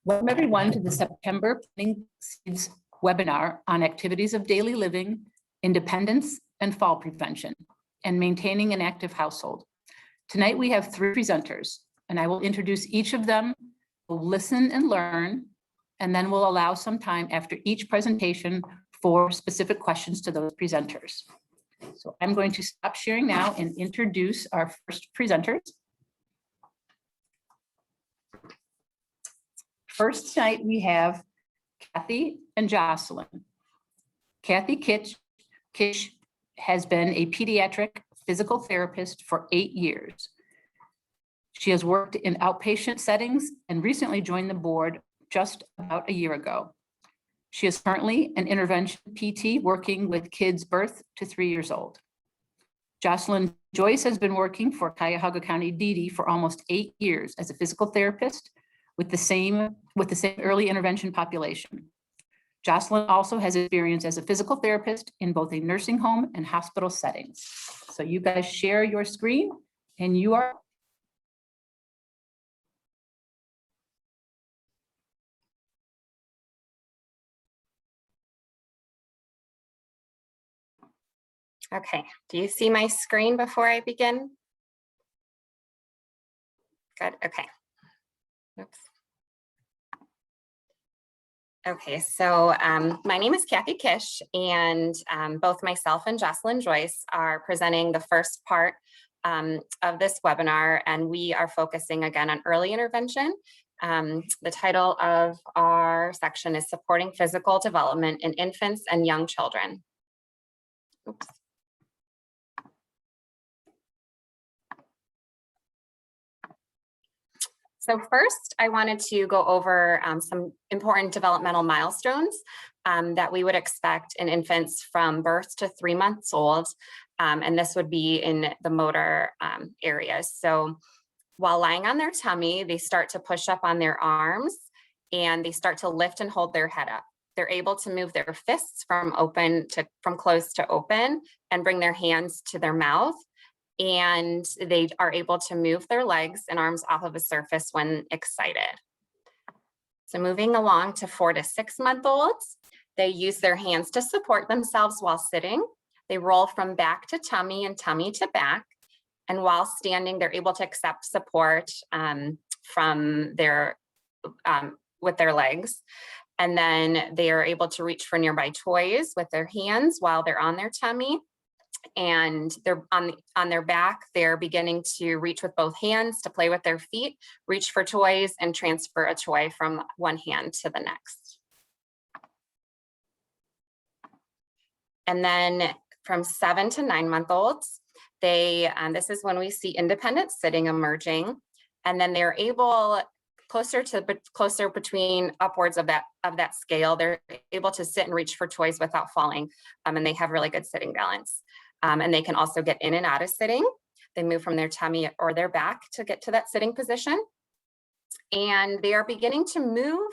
Welcome everyone to the September Planting Seeds webinar on activities of daily living, independence, and fall prevention, and maintaining an active household. Tonight we have 3 presenters, and I will introduce each of them. We'll listen and learn, and then we'll allow some time after each presentation for specific questions to those presenters. So I'm going to stop sharing now and introduce our first presenters. First tonight we have Kathy and Jocelyn. Kathy Kish has been a pediatric physical therapist for 8 years. She has worked in outpatient settings and recently joined the board just about a year ago. She is currently an intervention PT working with kids birth to 3 years old. Jocelyn Joyce has been working for Cuyahoga DD for almost 8 years as a physical therapist with the same early intervention population. Jocelyn also has experience as a physical therapist in both a nursing home and hospital settings. So you guys share your screen and you are. Okay, do you see my screen before I begin? Good, okay. Oops. Okay, so my name is Kathy Kish, and both myself and Jocelyn Joyce are presenting the first part of this webinar, and we are focusing again on early intervention. The title of our section is Supporting Physical Development in Infants and Young Children. Oops. So first, I wanted to go over some important developmental milestones that we would expect in infants from birth to 3 months old, and this would be in the motor areas. So while lying on their tummy, they start to push up on their arms, and they start to lift and hold their head up. They're able to move their fists from closed to open and bring their hands to their mouth. And they are able to move their legs and arms off of a surface when excited. So moving along to 4 to 6 month olds, they use their hands to support themselves while sitting. They roll from back to tummy and tummy to back. And while standing, they're able to accept support from with their legs. And then they are able to reach for nearby toys with their hands while they're on their tummy. And they're on their back, they're beginning to reach with both hands to play with their feet, reach for toys, and transfer a toy from one hand to the next. And then from 7 to 9 month olds, this is when we see independent sitting emerging, and then they're able closer between upwards of that scale. They're able to sit and reach for toys without falling, and they have really good sitting balance. And they can also get in and out of sitting. They move from their tummy or their back to get to that sitting position. And they are beginning to move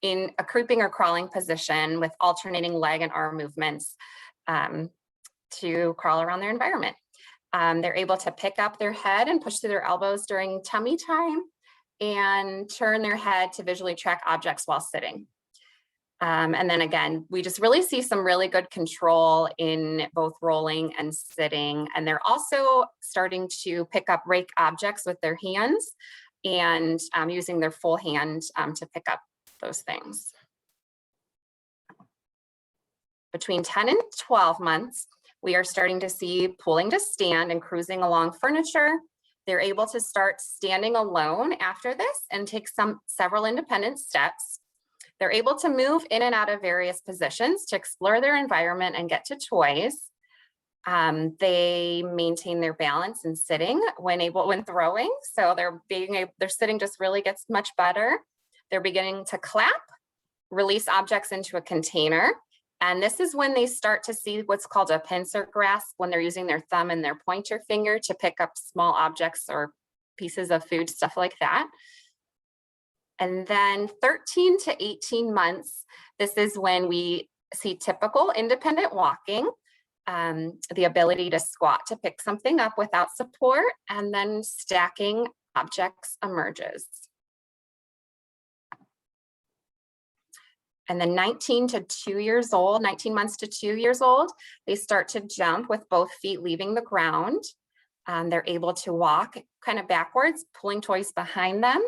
in a creeping or crawling position with alternating leg and arm movements to crawl around their environment. They're able to pick up their head and push through their elbows during tummy time and turn their head to visually track objects while sitting. And then again, we just really see some really good control in both rolling and sitting. And they're also starting to pick up rake objects with their hands and using their full hand to pick up those things. Between 10 and 12 months, we are starting to see pulling to stand and cruising along furniture. They're able to start standing alone after this and take several independent steps. They're able to move in and out of various positions to explore their environment and get to toys. They maintain their balance in sitting when throwing. So their sitting just really gets much better. They're beginning to clap, release objects into a container. And this is when they start to see what's called a pincer grasp, when they're using their thumb and their pointer finger to pick up small objects or pieces of food, stuff like that. And then 13 to 18 months, this is when we see typical independent walking, the ability to squat to pick something up without support, and then stacking objects emerges. And then 19 to 2 years old, 19 months to 2 years old, they start to jump with both feet leaving the ground. They're able to walk kind of backwards, pulling toys behind them.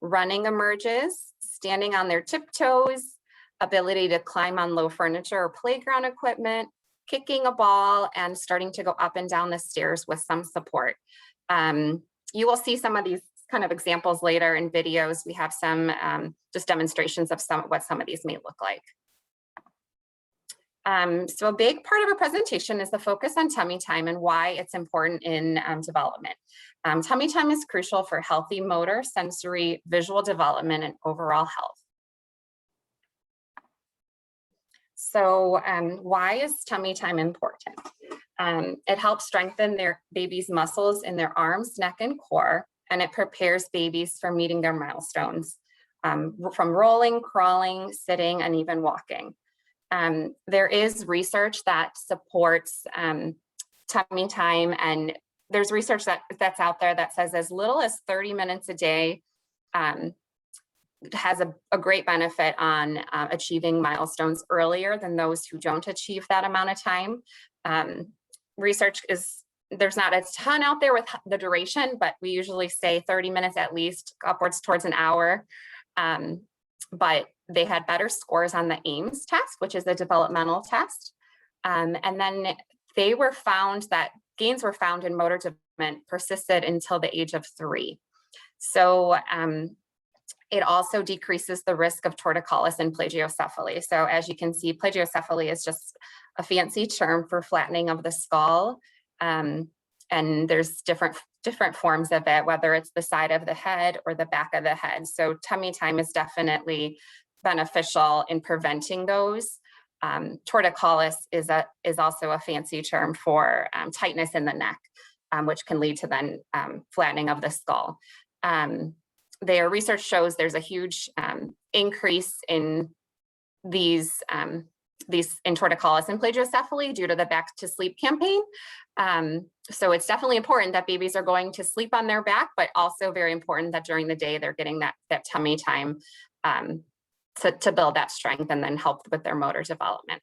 Running emerges, standing on their tiptoes, ability to climb on low furniture or playground equipment, kicking a ball, and starting to go up and down the stairs with some support. You will see some of these kind of examples later in videos. We have some just demonstrations of what some of these may look like. So a big part of our presentation is the focus on tummy time and why it's important in development. Tummy time is crucial for healthy motor, sensory, visual development, and overall health. So why is tummy time important? It helps strengthen their baby's muscles in their arms, neck, and core, and it prepares babies for meeting their milestones from rolling, crawling, sitting, and even walking. There is research that supports tummy time, and there's research that's out there that says as little as 30 minutes a day has a great benefit on achieving milestones earlier than those who don't achieve that amount of time. There's not a ton out there with the duration, but we usually say 30 minutes at least, upwards towards an hour. But they had better scores on the AIMS test, which is a developmental test. And then they were found that gains were found in motor development persisted until the age of 3. So it also decreases the risk of torticollis and plagiocephaly. So as you can see, plagiocephaly is just a fancy term for flattening of the skull. And there's different forms of it, whether it's the side of the head or the back of the head. So tummy time is definitely beneficial in preventing those. Torticollis is also a fancy term for tightness in the neck, which can lead to then flattening of the skull. Their research shows there's a huge increase in these in torticollis and plagiocephaly due to the Back to Sleep campaign. So it's definitely important that babies are going to sleep on their back, but also very important that during the day they're getting that tummy time to build that strength and then help with their motor development.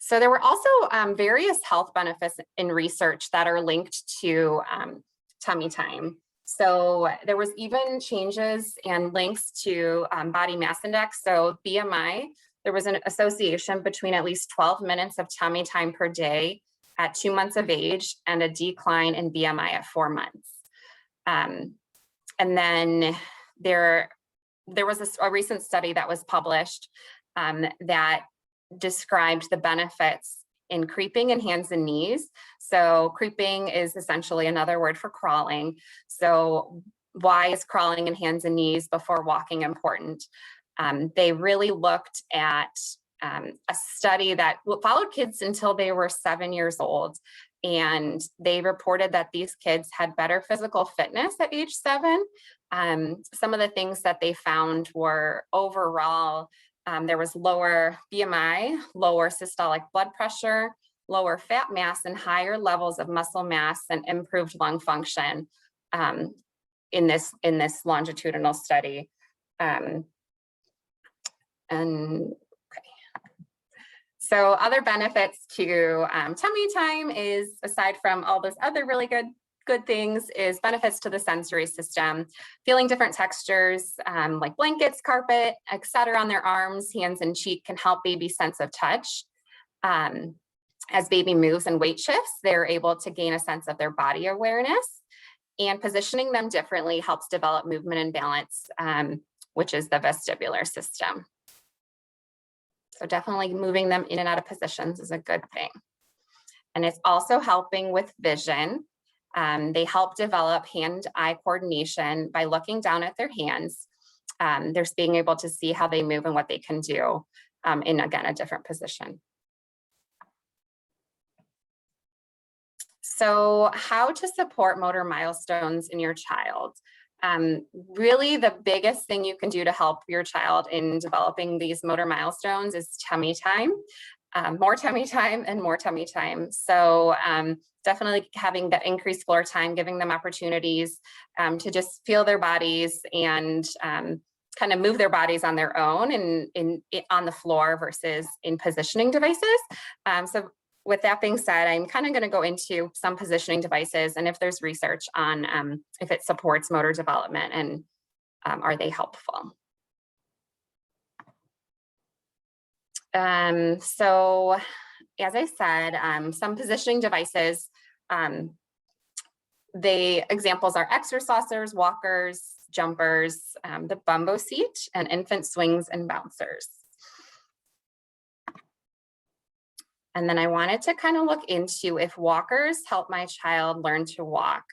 So there were also various health benefits in research that are linked to tummy time. So there was even changes and links to body mass index. So BMI, there was an association between at least 12 minutes of tummy time per day at 2 months of age and a decline in BMI at 4 months. And then there was a recent study that was published that described the benefits in creeping in hands and knees. So creeping is essentially another word for crawling. So why is crawling in hands and knees before walking important? They really looked at a study that followed kids until they were 7 years old. And they reported that these kids had better physical fitness at age 7. Some of the things that they found were overall, there was lower BMI, lower systolic blood pressure, lower fat mass, and higher levels of muscle mass and improved lung function in this longitudinal study. So other benefits to tummy time is, aside from all those other really good things, is benefits to the sensory system. Feeling different textures like blankets, carpet, etc. on their arms, hands, and cheek can help baby's sense of touch. As baby moves and weight shifts, they're able to gain a sense of their body awareness, and positioning them differently helps develop movement and balance, which is the vestibular system. So definitely moving them in and out of positions is a good thing. And it's also helping with vision. They help develop hand-eye coordination by looking down at their hands. They're being able to see how they move and what they can do in, again, a different position. So how to support motor milestones in your child? Really the biggest thing you can do to help your child in developing these motor milestones is tummy time. More tummy time and more tummy time. So definitely having that increased floor time, giving them opportunities to just feel their bodies and kind of move their bodies on their own and on the floor versus in positioning devices. So with that being said, I'm kind of going to go into some positioning devices and if there's research on if it supports motor development and are they helpful. So as I said, some positioning devices, examples are exercisers, walkers, jumpers, the bumbo seat, and infant swings and bouncers. And then I wanted to kind of look into if walkers help my child learn to walk.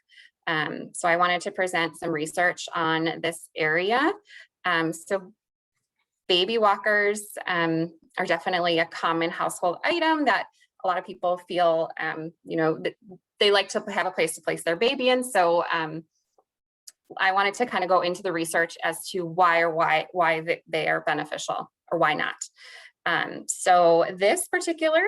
So I wanted to present some research on this area. So baby walkers are definitely a common household item that a lot of people feel, they like to have a place to place their baby in. So I wanted to kind of go into the research as to why they are beneficial or why not. So this particular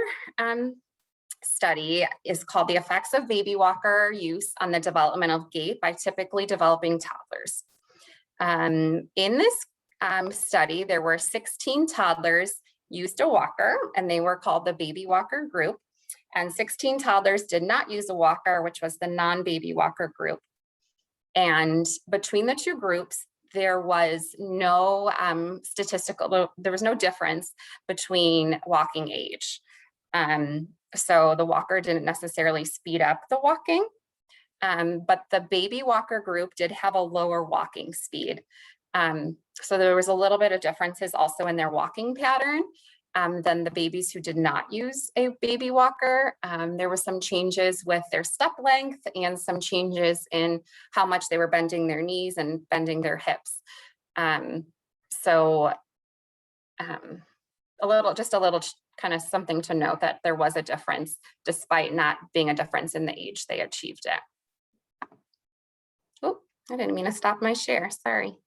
study is called The Effects of Baby Walker Use on the Development of Gait by Typically Developing Toddlers. In this study, there were 16 toddlers used a walker, and they were called the baby walker group. And 16 toddlers did not use a walker, which was the non-baby walker group. And between the two groups, there was no there was no difference between walking age. So the walker didn't necessarily speed up the walking, but the baby walker group did have a lower walking speed. So there was a little bit of differences also in their walking pattern than the babies who did not use a baby walker. There were some changes with their step length and some changes in how much they were bending their knees and bending their hips. Just a little kind of something to note that there was a difference despite not being a difference in the age they achieved it. Oh, I didn't mean to stop my share, sorry.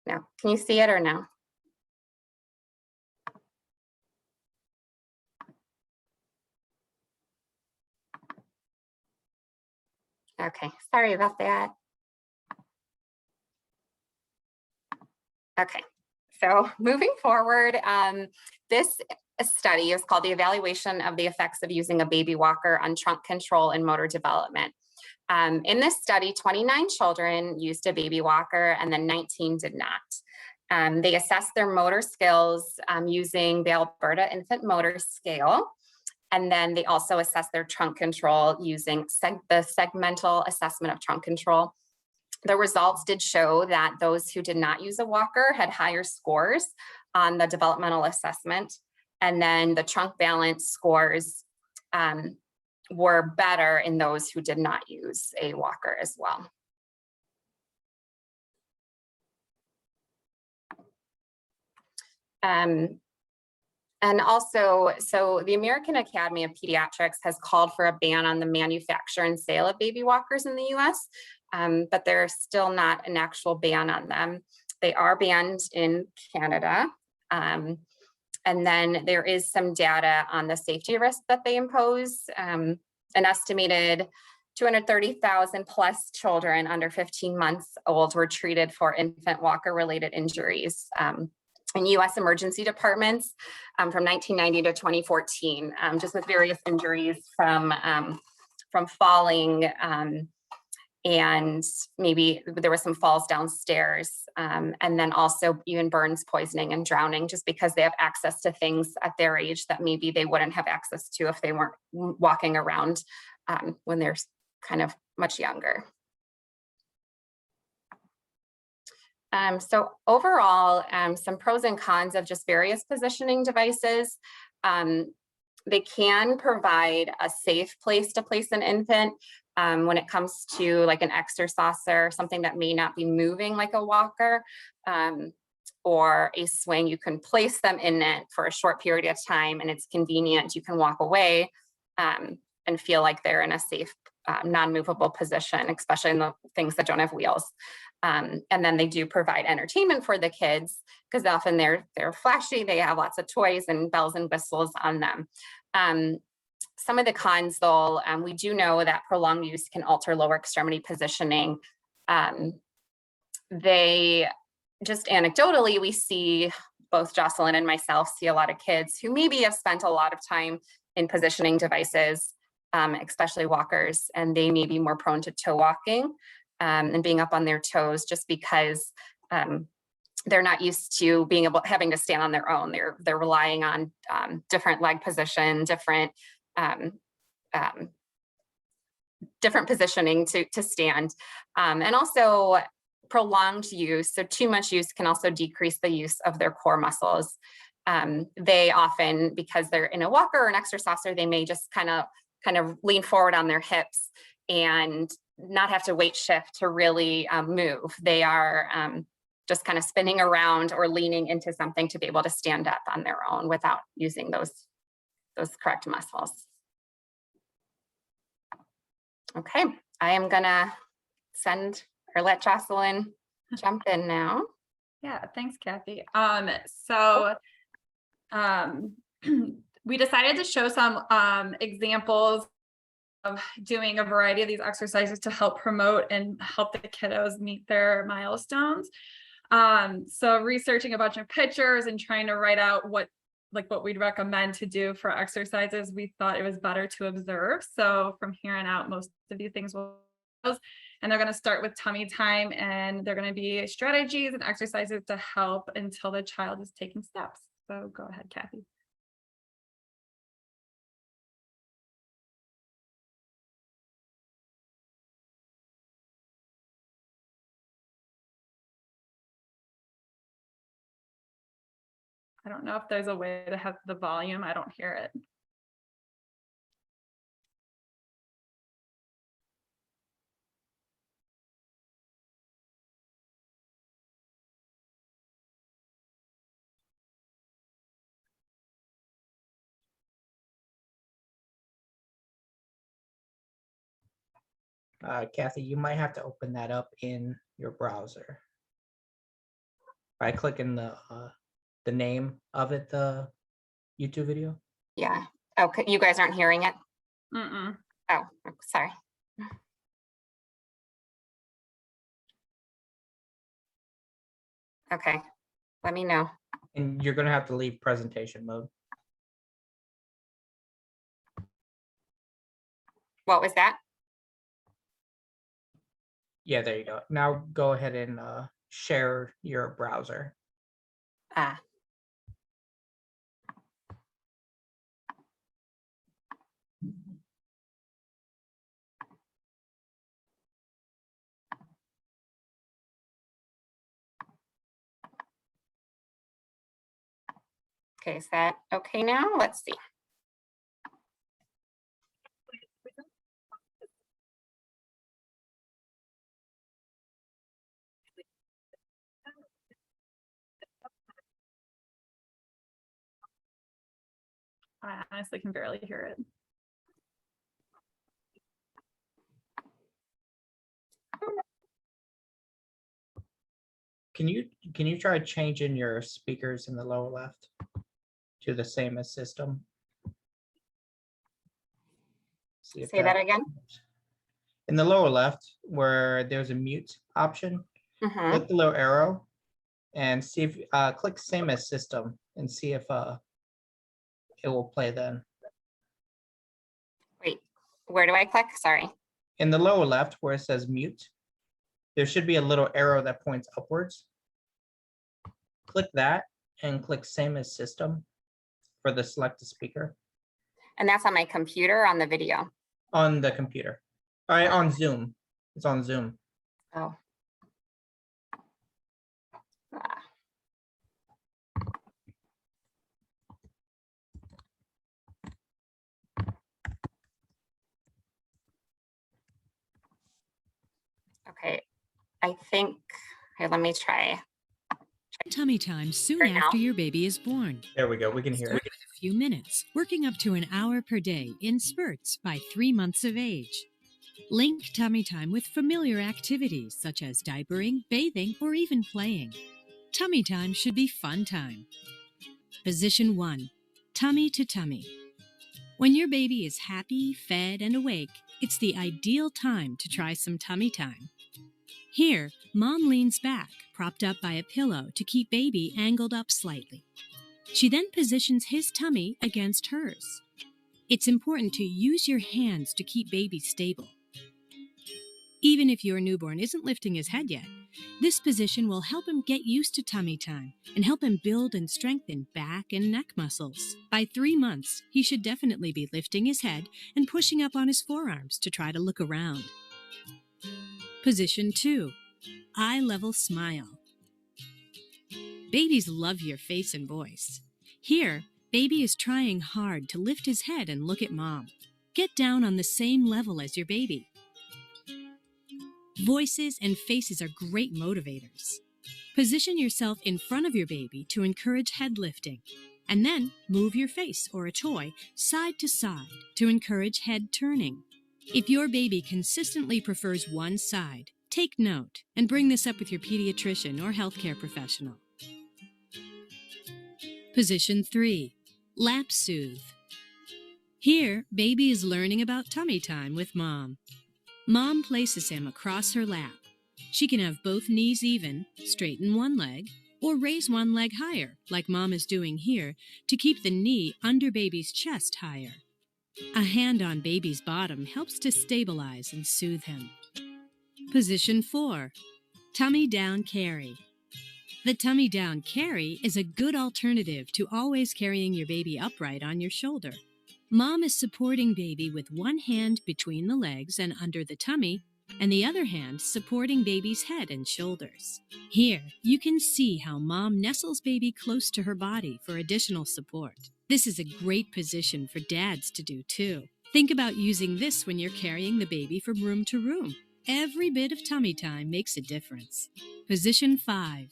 Now, can you see it or no? Okay, sorry about that. Okay, so moving forward, this study is called the Evaluation of the Effects of Using a Baby Walker on Trunk Control and Motor Development. In this study, 29 children used a baby walker and then 19 did not. They assessed their motor skills using the Alberta Infant Motor Scale. And then they also assessed their trunk control using the segmental assessment of trunk control. The results did show that those who did not use a walker had higher scores on the developmental assessment. And then the trunk balance scores were better in those who did not use a walker as well. And also, so the American Academy of Pediatrics has called for a ban on the manufacture and sale of baby walkers in the US, but there's still not an actual ban on them. They are banned in Canada. And then there is some data on the safety risk that they impose. An estimated 230,000 plus children under 15 months old were treated for infant walker related injuries in US emergency departments from 1990 to 2014, just with various injuries from falling and maybe there were some falls downstairs, and then also even burns, poisoning, and drowning, just because they have access to things at their age that maybe they wouldn't have access to if they weren't walking around when they're kind of much younger. So overall, some pros and cons of just various positioning devices. They can provide a safe place to place an infant when it comes to like an exerciser, something that may not be moving like a walker or a swing. You can place them in it for a short period of time and it's convenient. You can walk away and feel like they're in a safe, non-movable position, especially in the things that don't have wheels. And then they do provide entertainment for the kids because often they're flashy. They have lots of toys and bells and whistles on them. Some of the cons, though, we do know that prolonged use can alter lower extremity positioning. They just anecdotally, we see both Jocelyn and myself see a lot of kids who maybe have spent a lot of time in positioning devices, especially walkers, and they may be more prone to toe walking and being up on their toes just because they're not used to having to stand on their own. They're relying on different leg position, different positioning to stand, and also prolonged use. So too much use can also decrease the use of their core muscles. They often, because they're in a walker or an exerciser, they may just kind of lean forward on their hips and not have to weight shift to really move. They are just kind of spinning around or leaning into something to be able to stand up on their own without using those correct muscles. Okay, I am gonna let Jocelyn jump in now. Yeah, thanks, Kathy. We decided to show some examples of doing a variety of these exercises to help promote and help the kiddos meet their milestones. So researching a bunch of pictures and trying to write out what we'd recommend to do for exercises, we thought it was better to observe. So from here on out, most of these things will, and they're going to start with tummy time, and they're going to be strategies and exercises to help until the child is taking steps. So go ahead, Kathy. I don't know if there's a way to have the volume. I don't hear it. Kathy, you might have to open that up in your browser by clicking the name of it, the YouTube video. Yeah. Okay, you guys aren't hearing it? Mm-mm. Oh, sorry. Okay, let me know. And you're gonna have to leave presentation mode. What was that? Yeah, there you go. Now go ahead and share your browser. Ah. Okay, is that okay now? Let's see. I honestly can barely hear it. Can you try changing your speakers in the lower left to the same as system? See if Say that again. In the lower left, where there's a mute option, click the little arrow and see if click same as system and see if it will play then. Wait, where do I click? Sorry. In the lower left where it says mute, there should be a little arrow that points upwards. Click that and click same as system for the selected speaker. And that's on my computer or on the video? On the computer. All right, on Zoom. It's on Zoom. Oh. Ah. Okay, I think, here, let me try. Tummy time soon Right now. after your baby is born. There we go. We can hear Start it. with a few minutes, working up to an hour per day in spurts by 3 months of age. Link tummy time with familiar activities such as diapering, bathing, or even playing. Tummy time should be fun time. Position 1, tummy to tummy. When your baby is happy, fed, and awake, it's the ideal time to try some tummy time. Here, mom leans back, propped up by a pillow to keep baby angled up slightly. She then positions his tummy against hers. It's important to use your hands to keep baby stable. Even if your newborn isn't lifting his head yet, this position will help him get used to tummy time and help him build and strengthen back and neck muscles. By 3 months, he should definitely be lifting his head and pushing up on his forearms to try to look around. Position 2, eye level smile. Babies love your face and voice. Here, baby is trying hard to lift his head and look at mom. Get down on the same level as your baby. Voices and faces are great motivators. Position yourself in front of your baby to encourage head lifting, and then move your face or a toy side to side to encourage head turning. If your baby consistently prefers one side, take note and bring this up with your pediatrician or healthcare professional. Position 3, lap soothe. Here, baby is learning about tummy time with mom. Mom places him across her lap. She can have both knees even, straighten one leg, or raise one leg higher, like mom is doing here, to keep the knee under baby's chest higher. A hand on baby's bottom helps to stabilize and soothe him. Position 4, tummy down carry. The tummy down carry is a good alternative to always carrying your baby upright on your shoulder. Mom is supporting baby with one hand between the legs and under the tummy, and the other hand supporting baby's head and shoulders. Here, you can see how mom nestles baby close to her body for additional support. This is a great position for dads to do too. Think about using this when you're carrying the baby from room to room. Every bit of tummy time makes a difference. Position 5,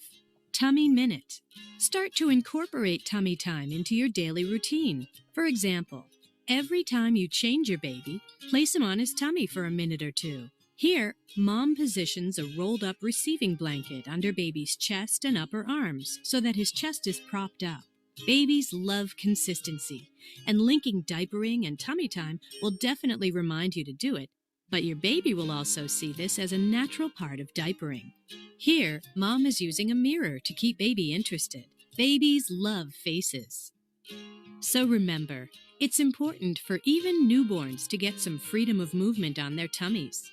tummy minute. Start to incorporate tummy time into your daily routine. For example, every time you change your baby, place him on his tummy for a minute or two. Here, mom positions a rolled-up receiving blanket under baby's chest and upper arms so that his chest is propped up. Babies love consistency, and linking diapering and tummy time will definitely remind you to do it, but your baby will also see this as a natural part of diapering. Here, mom is using a mirror to keep baby interested. Babies love faces. So remember, it's important for even newborns to get some freedom of movement on their tummies.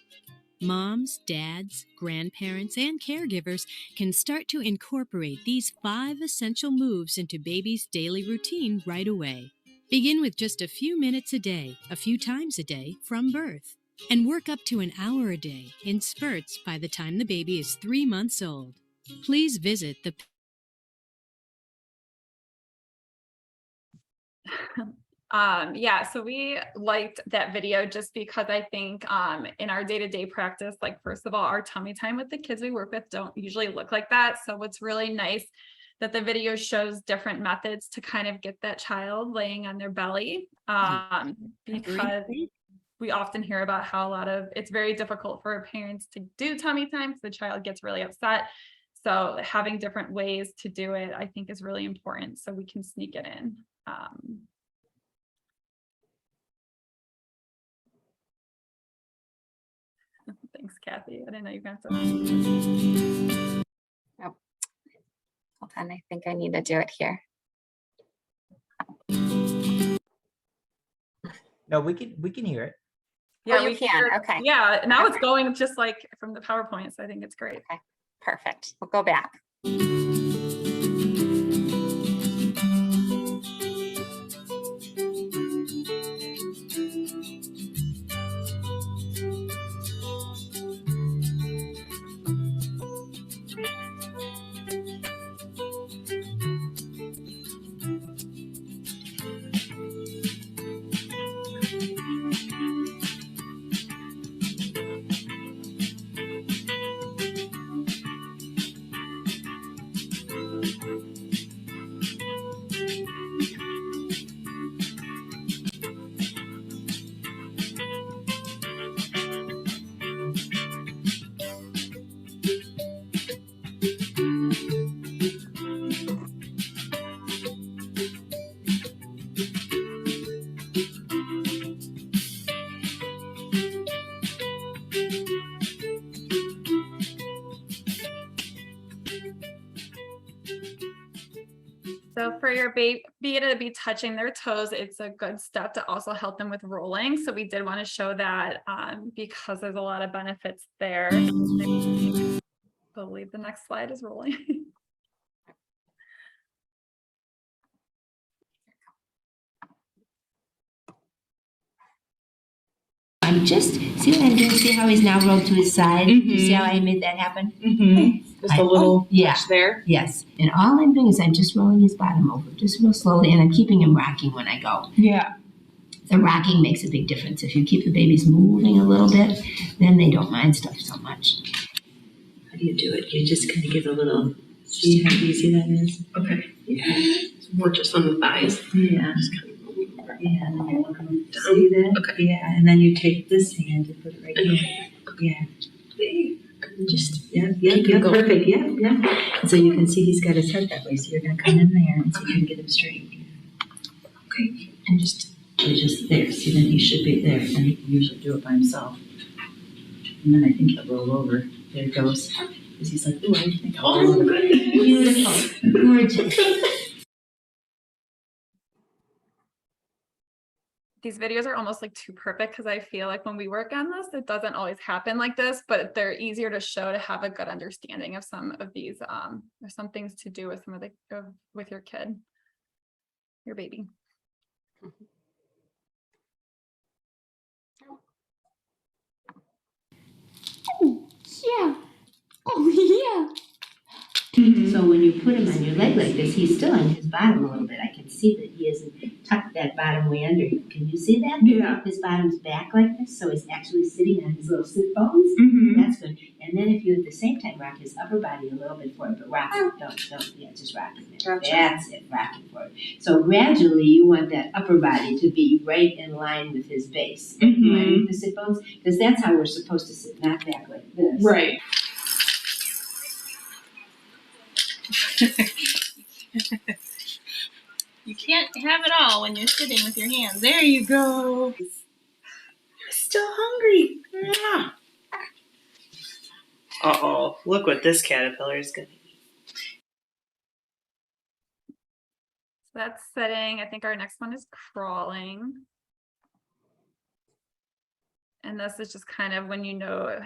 Moms, dads, grandparents, and caregivers can start to incorporate these 5 essential moves into baby's daily routine right away. Begin with just a few minutes a day, a few times a day from birth, and work up to an hour a day in spurts by the time the baby is 3 months old. Please visit the Yeah, so we liked that video just because I think in our day-to-day practice, like first of all, our tummy time with the kids we work with don't usually look like that. So it's really nice that the video shows different methods to kind of get that child laying on their belly, because we often hear about how it's very difficult for parents to do tummy time because the child gets really upset. So having different ways to do it, I think is really important so we can sneak it in. Thanks, Kathy. I didn't know you were going to. Oh, hold on. I think I need to do it here. No, we can hear it. Yeah, you can. Okay. Yeah, now it's going just like from the PowerPoint, so I think it's great. Okay, perfect. We'll go back. So for your baby to be touching their toes, it's a good step to also help them with rolling. So we did want to show that because there's a lot of benefits there. I believe the next slide is rolling. I'm just, see what I'm doing? See how he's now rolled to his side? You see how I made that happen? Just a little yeah. touch there. Yes. And all I'm doing is I'm just rolling his bottom over, just real slowly, and I'm keeping him rocking when I go. Yeah. The rocking makes a big difference. If you keep the babies moving a little bit, then they don't mind stuff so much. How do you do it? You just kind of give a little, see how easy that is? Okay. Yeah. More just on the thighs. Yeah. Just kind of roll over. Yeah, and then you look down. See that? Okay. Yeah, and then you take this hand and put it right here. Yeah. Just, Keep it going. perfect, yeah. And so you can see he's got his head that way, so you're gonna come in there and so you can get him straight. Okay, and just there, see then he should be there, and he can usually do it by himself. And then I think he'll roll over, there it goes, because he's like, ooh, I think I'll roll over. Beautiful. Gorgeous. These videos are almost like too perfect because I feel like when we work on this, it doesn't always happen like this, but they're easier to show to have a good understanding of some of these. There's some things to do with some of the with your kid, your baby. Yeah. Oh, yeah. So when you put him on your leg like this, he's still on his bottom a little bit. I can see that he hasn't tucked that bottom way under him. Can you see that? Yeah. His bottom's back like this, so he's actually sitting on his little sit bones. Mm-hmm. That's good. And then if you at the same time rock his upper body a little bit forward, but rock it, don't, just rock it. Gotcha. That's it, rock it forward. So gradually you want that upper body to be right in line with his base, in line with the sit bones, because that's how we're supposed to sit, not back like this. Right. You can't have it all when you're sitting with your hands. There you go. You're still hungry. Yeah. Uh-oh, look what this caterpillar is gonna eat. So that's sitting. I think our next one is crawling. And this is just kind of when you know.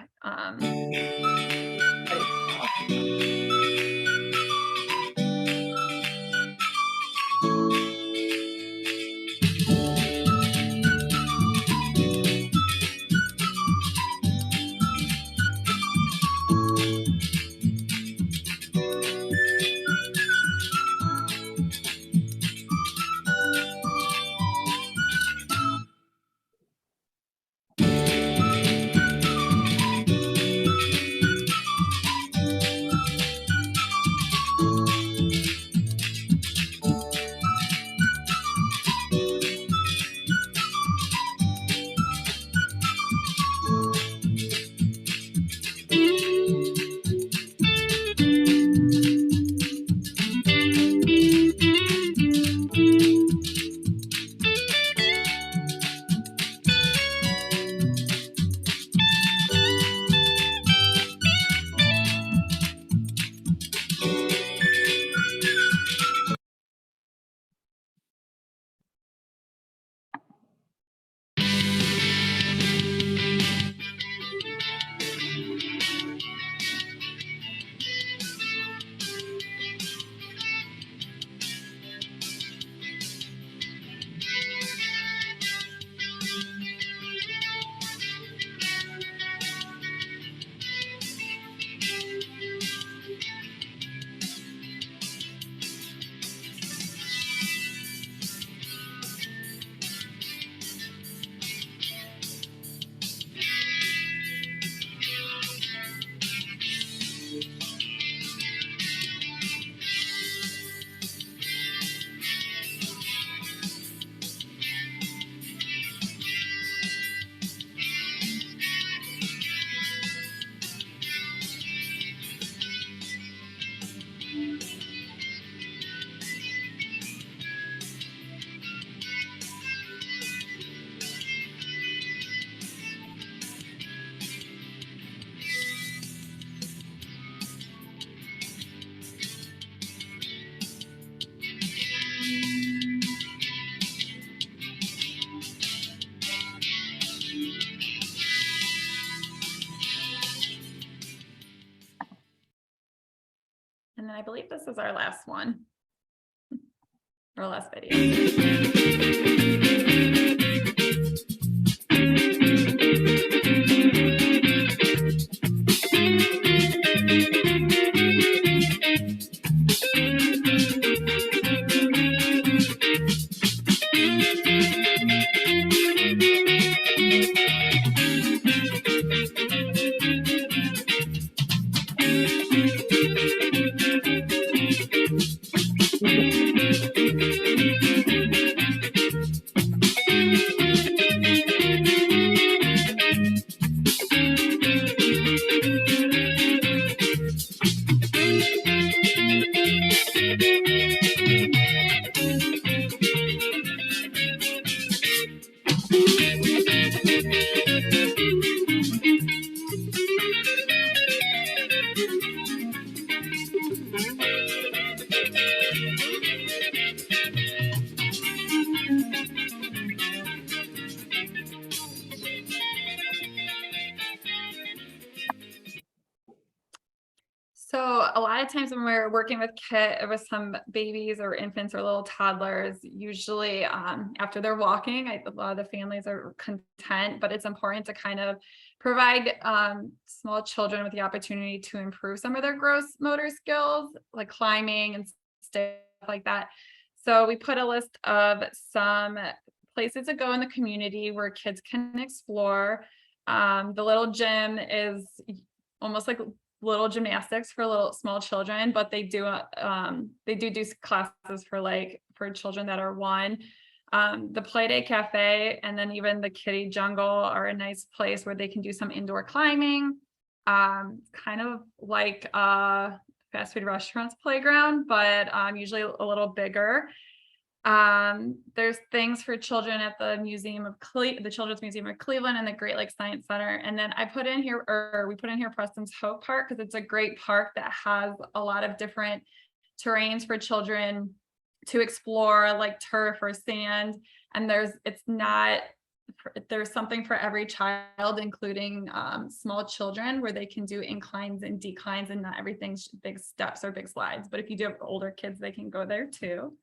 believe this is our last one. Our last video. So a lot of times when we're working with some babies or infants or little toddlers, usually after they're walking, a lot of the families are content, but it's important to kind of provide small children with the opportunity to improve some of their gross motor skills, like climbing and stuff like that. So we put a list of some places to go in the community where kids can explore. The little gym is almost like little gymnastics for little small children, but they do classes for children that are 1. The Playdate Cafe and then even the Kitty Jungle are a nice place where they can do some indoor climbing, kind of like a fast food restaurant's playground, but usually a little bigger. There's things for children at the the Children's Museum of Cleveland and the Great Lakes Science Center. And then we put in here Preston's Hope Park because it's a great park that has a lot of different terrains for children to explore, like turf or sand. And there's something for every child, including small children, where they can do inclines and declines, and not everything's big steps or big slides. But if you do have older kids, they can go there too.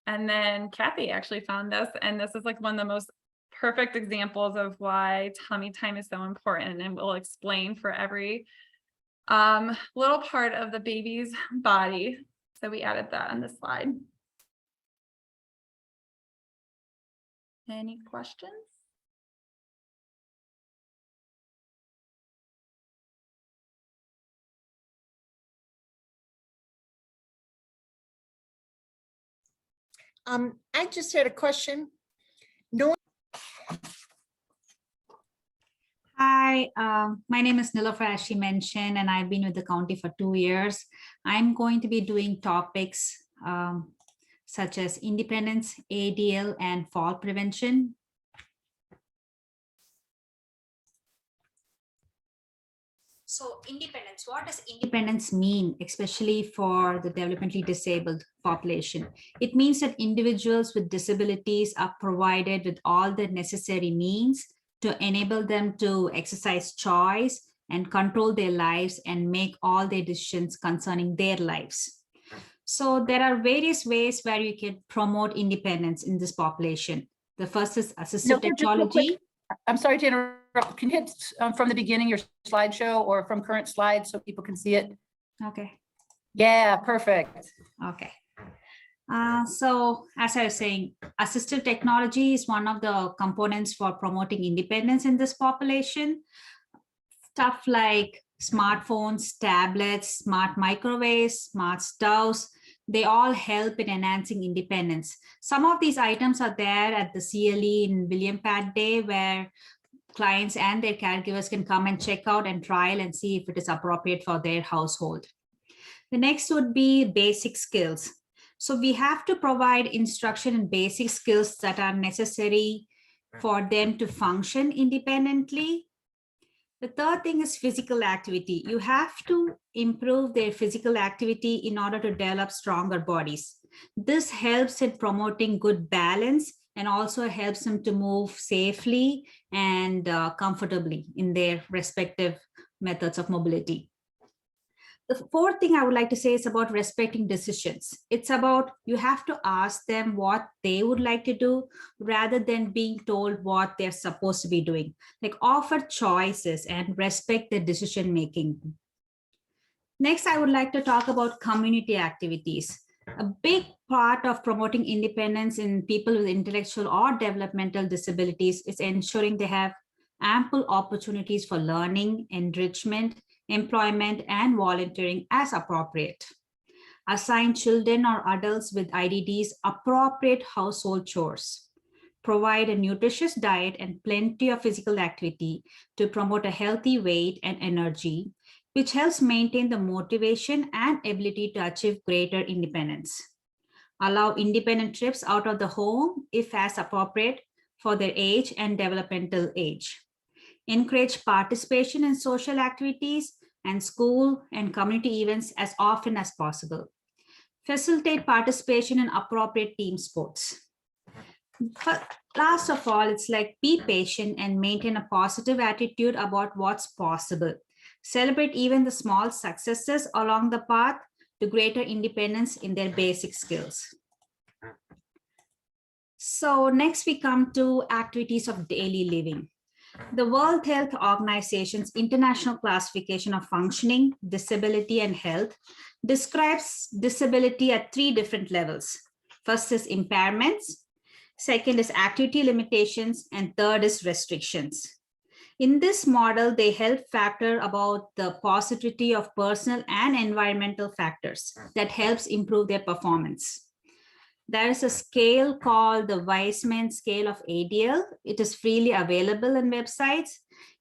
And then Kathy actually found this, and this is like one of the most perfect examples of why tummy time is so important, and we'll explain for every little part of the baby's body. So we added that on the slide. Any questions? I just had a question. Hi, my name is Nilofer, as she mentioned, and I've been with the county for 2 years. I'm going to be doing topics such as independence, ADL, and fall prevention. So independence, what does independence mean, especially for the developmentally disabled population? It means that individuals with disabilities are provided with all the necessary means to enable them to exercise choice and control their lives and make all their decisions concerning their lives. So there are various ways where you can promote independence in this population. The first is assistive technology. I'm sorry to interrupt. Can you hit from the beginning your slideshow or from current slides so people can see it? Okay. Yeah, perfect. Okay. So as I was saying, assistive technology is one of the components for promoting independence in this population. Stuff like smartphones, tablets, smart microwaves, smart stoves, they all help in enhancing independence. Some of these items are there at the CLE in William Pat Day, where clients and their caregivers can come and check out and trial and see if it is appropriate for their household. The next would be basic skills. So we have to provide instruction in basic skills that are necessary for them to function independently. The third thing is physical activity. You have to improve their physical activity in order to develop stronger bodies. This helps in promoting good balance and also helps them to move safely and comfortably in their respective methods of mobility. The fourth thing I would like to say is about respecting decisions. It's about you have to ask them what they would like to do rather than being told what they're supposed to be doing. Like offer choices and respect their decision making. Next, I would like to talk about community activities. A big part of promoting independence in people with intellectual or developmental disabilities is ensuring they have ample opportunities for learning, enrichment, employment, and volunteering as appropriate. Assign children or adults with IDDs appropriate household chores. Provide a nutritious diet and plenty of physical activity to promote a healthy weight and energy, which helps maintain the motivation and ability to achieve greater independence. Allow independent trips out of the home if as appropriate for their age and developmental age. Encourage participation in social activities and school and community events as often as possible. Facilitate participation in appropriate team sports. But last of all, it's like be patient and maintain a positive attitude about what's possible. Celebrate even the small successes along the path to greater independence in their basic skills. So next we come to activities of daily living. The World Health Organization's International Classification of Functioning, Disability, and Health describes disability at 3 different levels. First is impairments, second is activity limitations, and third is restrictions. In this model, they help factor about the positivity of personal and environmental factors that helps improve their performance. There is a scale called the Weisman scale of ADL. It is freely available in websites.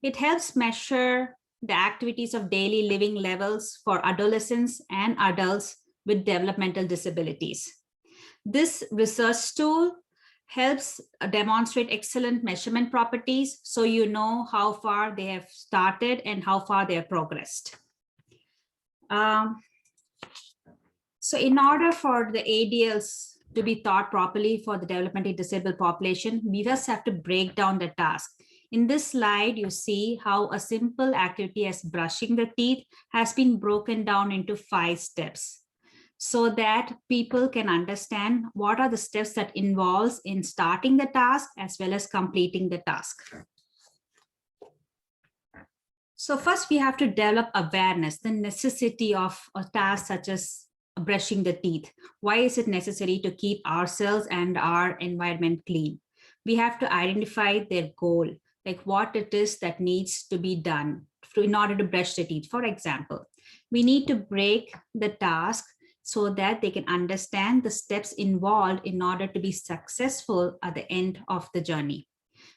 It helps measure the activities of daily living levels for adolescents and adults with developmental disabilities. This research tool helps demonstrate excellent measurement properties so you know how far they have started and how far they have progressed. So in order for the ADLs to be taught properly for the developmentally disabled population, we first have to break down the task. In this slide, you see how a simple activity as brushing the teeth has been broken down into 5 steps so that people can understand what are the steps that involves in starting the task as well as completing the task. So first we have to develop awareness, the necessity of a task such as brushing the teeth. Why is it necessary to keep ourselves and our environment clean? We have to identify their goal, like what it is that needs to be done in order to brush the teeth. For example, we need to break the task so that they can understand the steps involved in order to be successful at the end of the journey.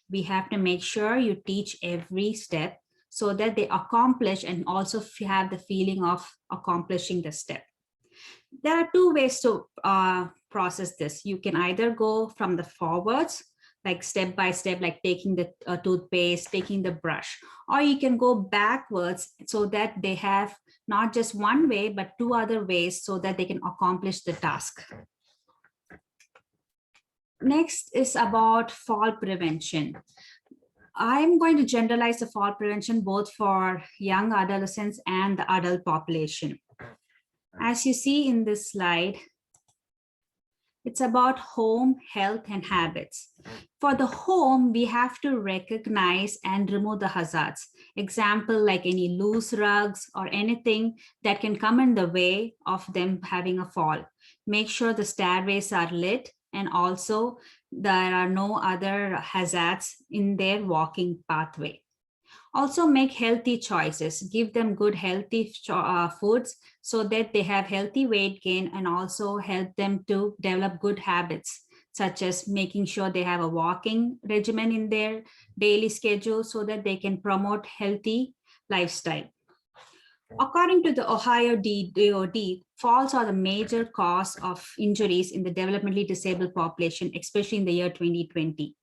We have to make sure you teach every step so that they accomplish and also have the feeling of accomplishing the step. There are 2 ways to process this. You can either go from the forwards, like step by step, like taking the toothpaste, taking the brush, or you can go backwards so that they have not just one way, but 2 other ways so that they can accomplish the task. Next is about fall prevention. I'm going to generalize the fall prevention both for young adolescents and the adult population. As you see in this slide, it's about home, health, and habits. For the home, we have to recognize and remove the hazards. Example, like any loose rugs or anything that can come in the way of them having a fall. Make sure the stairways are lit and also there are no other hazards in their walking pathway. Also make healthy choices, give them good healthy foods so that they have healthy weight gain and also help them to develop good habits, such as making sure they have a walking regimen in their daily schedule so that they can promote healthy lifestyle. According to the Ohio DOD, falls are the major cause of injuries in the developmentally disabled population, especially in the year 2020.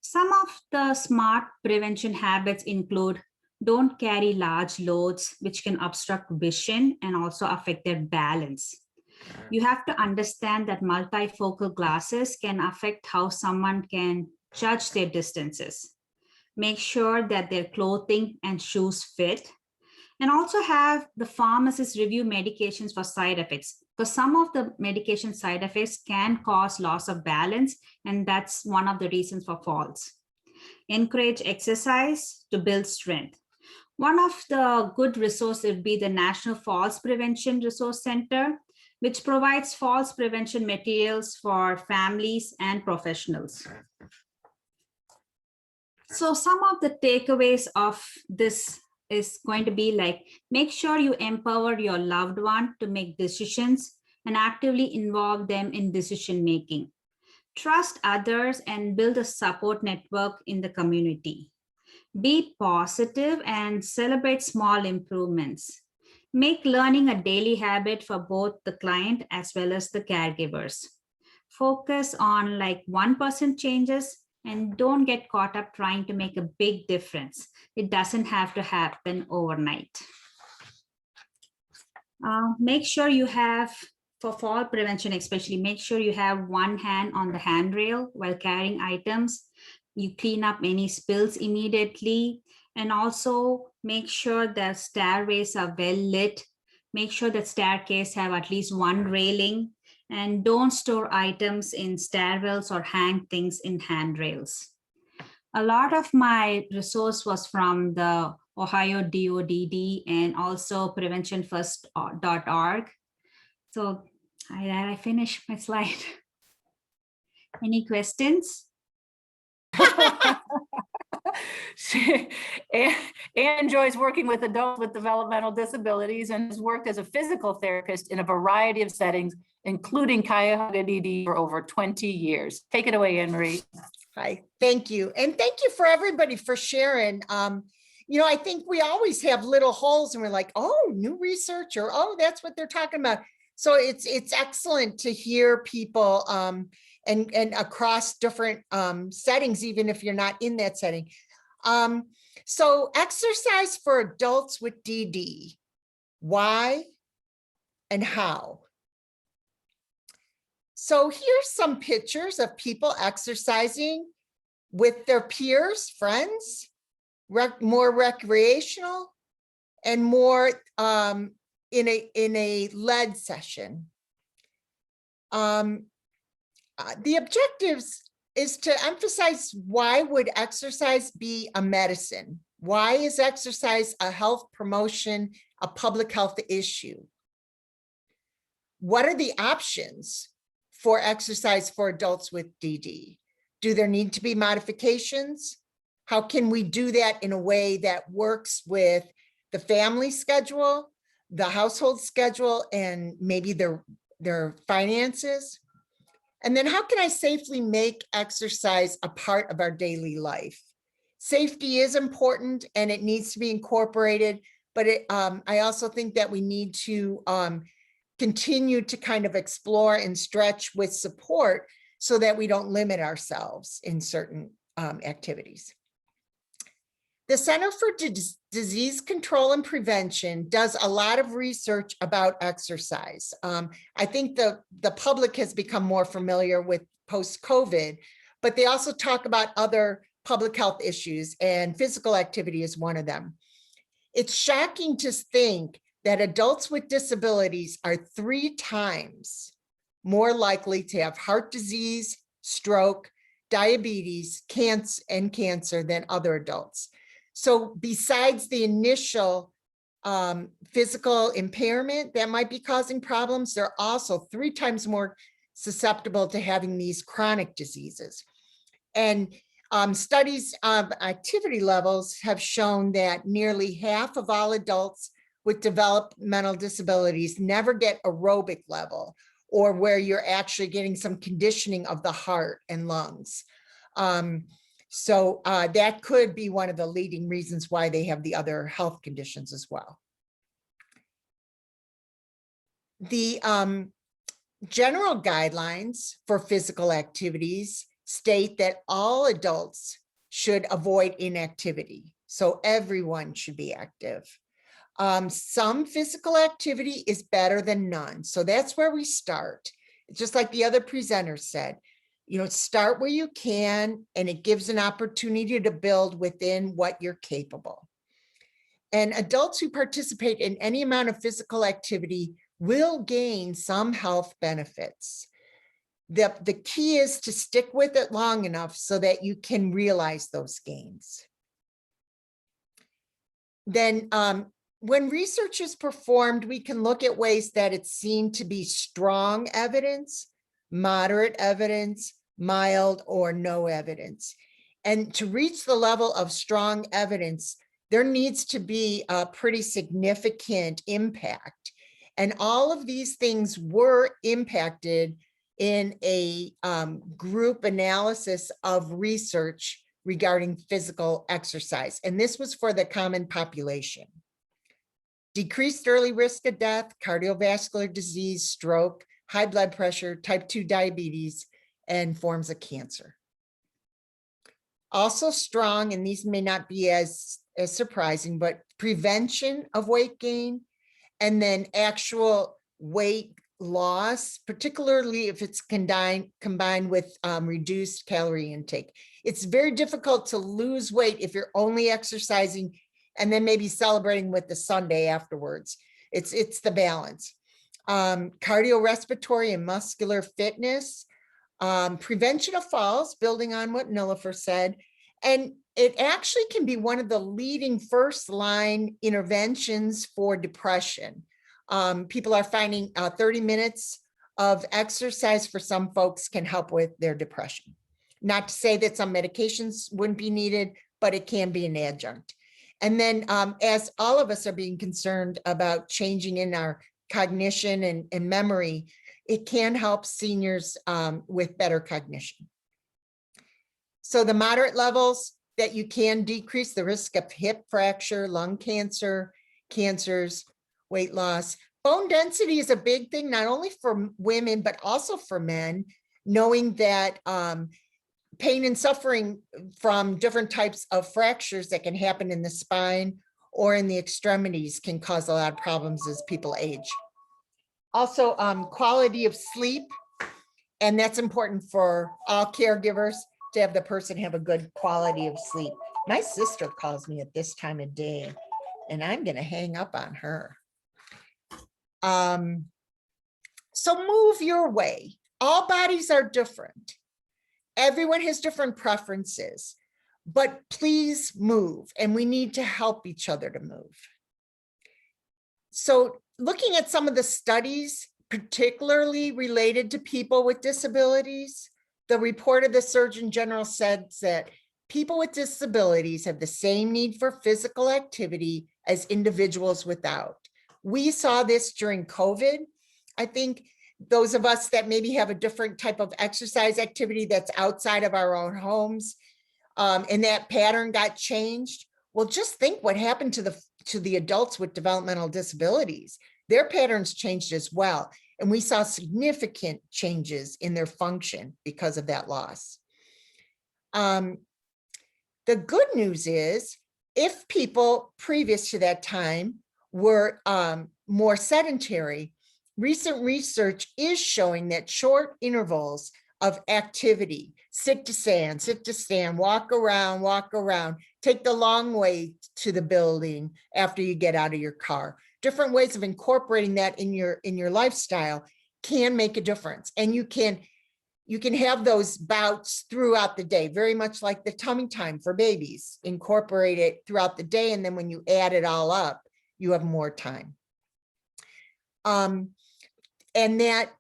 Some of the smart prevention habits include don't carry large loads, which can obstruct vision and also affect their balance. You have to understand that multifocal glasses can affect how someone can judge their distances. Make sure that their clothing and shoes fit, and also have the pharmacist review medications for side effects, because some of the medication side effects can cause loss of balance, and that's one of the reasons for falls. Encourage exercise to build strength. One of the good resources would be the National Falls Prevention Resource Center, which provides falls prevention materials for families and professionals. So some of the takeaways of this is going to be like, make sure you empower your loved one to make decisions and actively involve them in decision making. Trust others and build a support network in the community. Be positive and celebrate small improvements. Make learning a daily habit for both the client as well as the caregivers. Focus on like 1% changes and don't get caught up trying to make a big difference. It doesn't have to happen overnight. Make sure you have, for fall prevention especially, make sure you have one hand on the handrail while carrying items. You clean up any spills immediately, and also make sure that stairways are well lit. Make sure that staircase have at least one railing, and don't store items in stairwells or hang things in handrails. A lot of my resource was from the Ohio DODD and also preventionfirst.org. So I finished my slide. Any questions? Anne enjoys working with adults with developmental disabilities and has worked as a physical therapist in a variety of settings, including Cuyahoga DD for over 20 years. Take it away, Anne Marie. Hi, thank you. And thank you for everybody for sharing. You know, I think we always have little holes and we're like, oh, new research, or, oh, that's what they're talking about. So it's excellent to hear people and across different settings, even if you're not in that setting. So exercise for adults with DD, why and how? So here's some pictures of people exercising with their peers, friends, more recreational and more in a led session. The objectives is to emphasize, why would exercise be a medicine? Why is exercise a health promotion, a public health issue? What are the options for exercise for adults with DD? Do there need to be modifications? How can we do that in a way that works with the family schedule, the household schedule, and maybe their finances? And then how can I safely make exercise a part of our daily life? Safety is important and it needs to be incorporated, but I also think that we need to continue to kind of explore and stretch with support so that we don't limit ourselves in certain activities. The Center for Disease Control and Prevention does a lot of research about exercise. I think the public has become more familiar with post-COVID, but they also talk about other public health issues, and physical activity is one of them. It's shocking to think that adults with disabilities are 3 times more likely to have heart disease, stroke, diabetes, cancer than other adults. So besides the initial physical impairment that might be causing problems, they're also 3 times more susceptible to having these chronic diseases. And studies of activity levels have shown that nearly half of all adults with developmental disabilities never get aerobic level, or where you're actually getting some conditioning of the heart and lungs. So that could be one of the leading reasons why they have the other health conditions as well. The general guidelines for physical activities state that all adults should avoid inactivity. So everyone should be active. Some physical activity is better than none. So that's where we start. Just like the other presenter said, start where you can, and it gives an opportunity to build within what you're capable. And adults who participate in any amount of physical activity will gain some health benefits. The key is to stick with it long enough so that you can realize those gains. Then when research is performed, we can look at ways that it's seen to be strong evidence, moderate evidence, mild or no evidence. And to reach the level of strong evidence, there needs to be a pretty significant impact. And all of these things were impacted in a group analysis of research regarding physical exercise. And this was for the common population. Decreased early risk of death, cardiovascular disease, stroke, high blood pressure, type 2 diabetes, and forms of cancer. Also strong, and these may not be as surprising, but prevention of weight gain, and then actual weight loss, particularly if it's combined with reduced calorie intake. It's very difficult to lose weight if you're only exercising and then maybe celebrating with the Sunday afterwards. It's the balance. Cardiorespiratory and muscular fitness, prevention of falls, building on what Nilofer said, and it actually can be one of the leading first line interventions for depression. People are finding 30 minutes of exercise for some folks can help with their depression. Not to say that some medications wouldn't be needed, but it can be an adjunct. And then as all of us are being concerned about changing in our cognition and memory, it can help seniors with better cognition. So the moderate levels that you can decrease the risk of hip fracture, lung cancer, cancers, weight loss. Bone density is a big thing, not only for women, but also for men, knowing that pain and suffering from different types of fractures that can happen in the spine or in the extremities can cause a lot of problems as people age. Also, quality of sleep, and that's important for all caregivers to have the person have a good quality of sleep. My sister calls me at this time of day, and I'm going to hang up on her. So move your way. All bodies are different. Everyone has different preferences, but please move, and we need to help each other to move. So looking at some of the studies, particularly related to people with disabilities, the report of the Surgeon General said that people with disabilities have the same need for physical activity as individuals without. We saw this during COVID. I think those of us that maybe have a different type of exercise activity that's outside of our own homes, and that pattern got changed. Well, just think what happened to the adults with developmental disabilities. Their patterns changed as well. And we saw significant changes in their function because of that loss. The good news is, if people previous to that time were more sedentary, recent research is showing that short intervals of activity, sit to stand, walk around, take the long way to the building after you get out of your car. Different ways of incorporating that in your lifestyle can make a difference. And you can have those bouts throughout the day, very much like the tummy time for babies. Incorporate it throughout the day, and then when you add it all up, you have more time. And that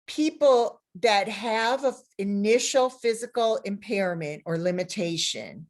people that have an initial physical impairment or limitation,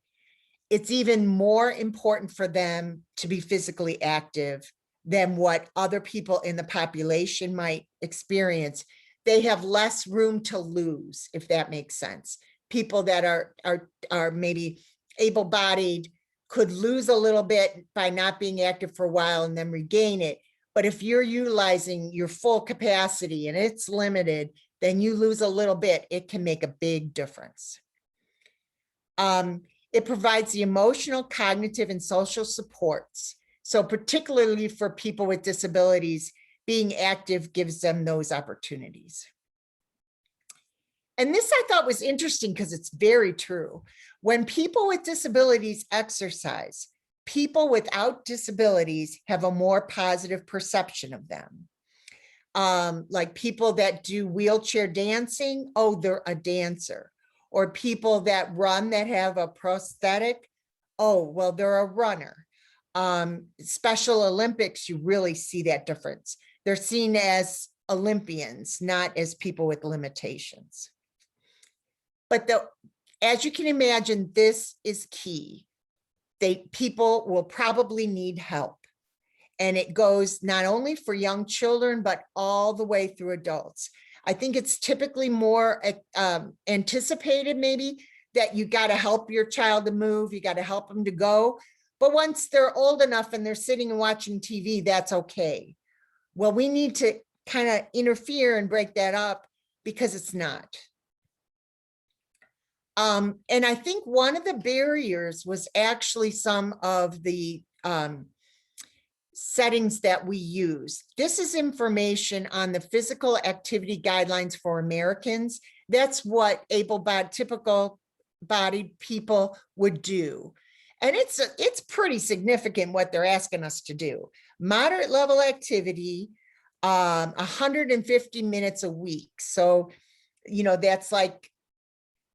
it's even more important for them to be physically active than what other people in the population might experience. They have less room to lose, if that makes sense. People that are maybe able-bodied could lose a little bit by not being active for a while and then regain it. But if you're utilizing your full capacity and it's limited, then you lose a little bit. It can make a big difference. It provides the emotional, cognitive, and social supports So particularly for people with disabilities, being active gives them those opportunities. And this I thought was interesting because it's very true. When people with disabilities exercise, people without disabilities have a more positive perception of them. Like people that do wheelchair dancing, oh, they're a dancer. Or people that run that have a prosthetic, oh, well, they're a runner. Special Olympics, you really see that difference. They're seen as Olympians, not as people with limitations. But as you can imagine, this is key. People will probably need help. And it goes not only for young children, but all the way through adults. I think it's typically more anticipated maybe that you got to help your child to move, you got to help them to go. But once they're old enough and they're sitting and watching TV, that's okay. Well, we need to kind of interfere and break that up because it's not. And I think one of the barriers was actually some of the settings that we use. This is information on the physical activity guidelines for Americans. That's what able-bodied, typical bodied people would do. And it's pretty significant what they're asking us to do. Moderate level activity, 150 minutes a week. So, you know, that's like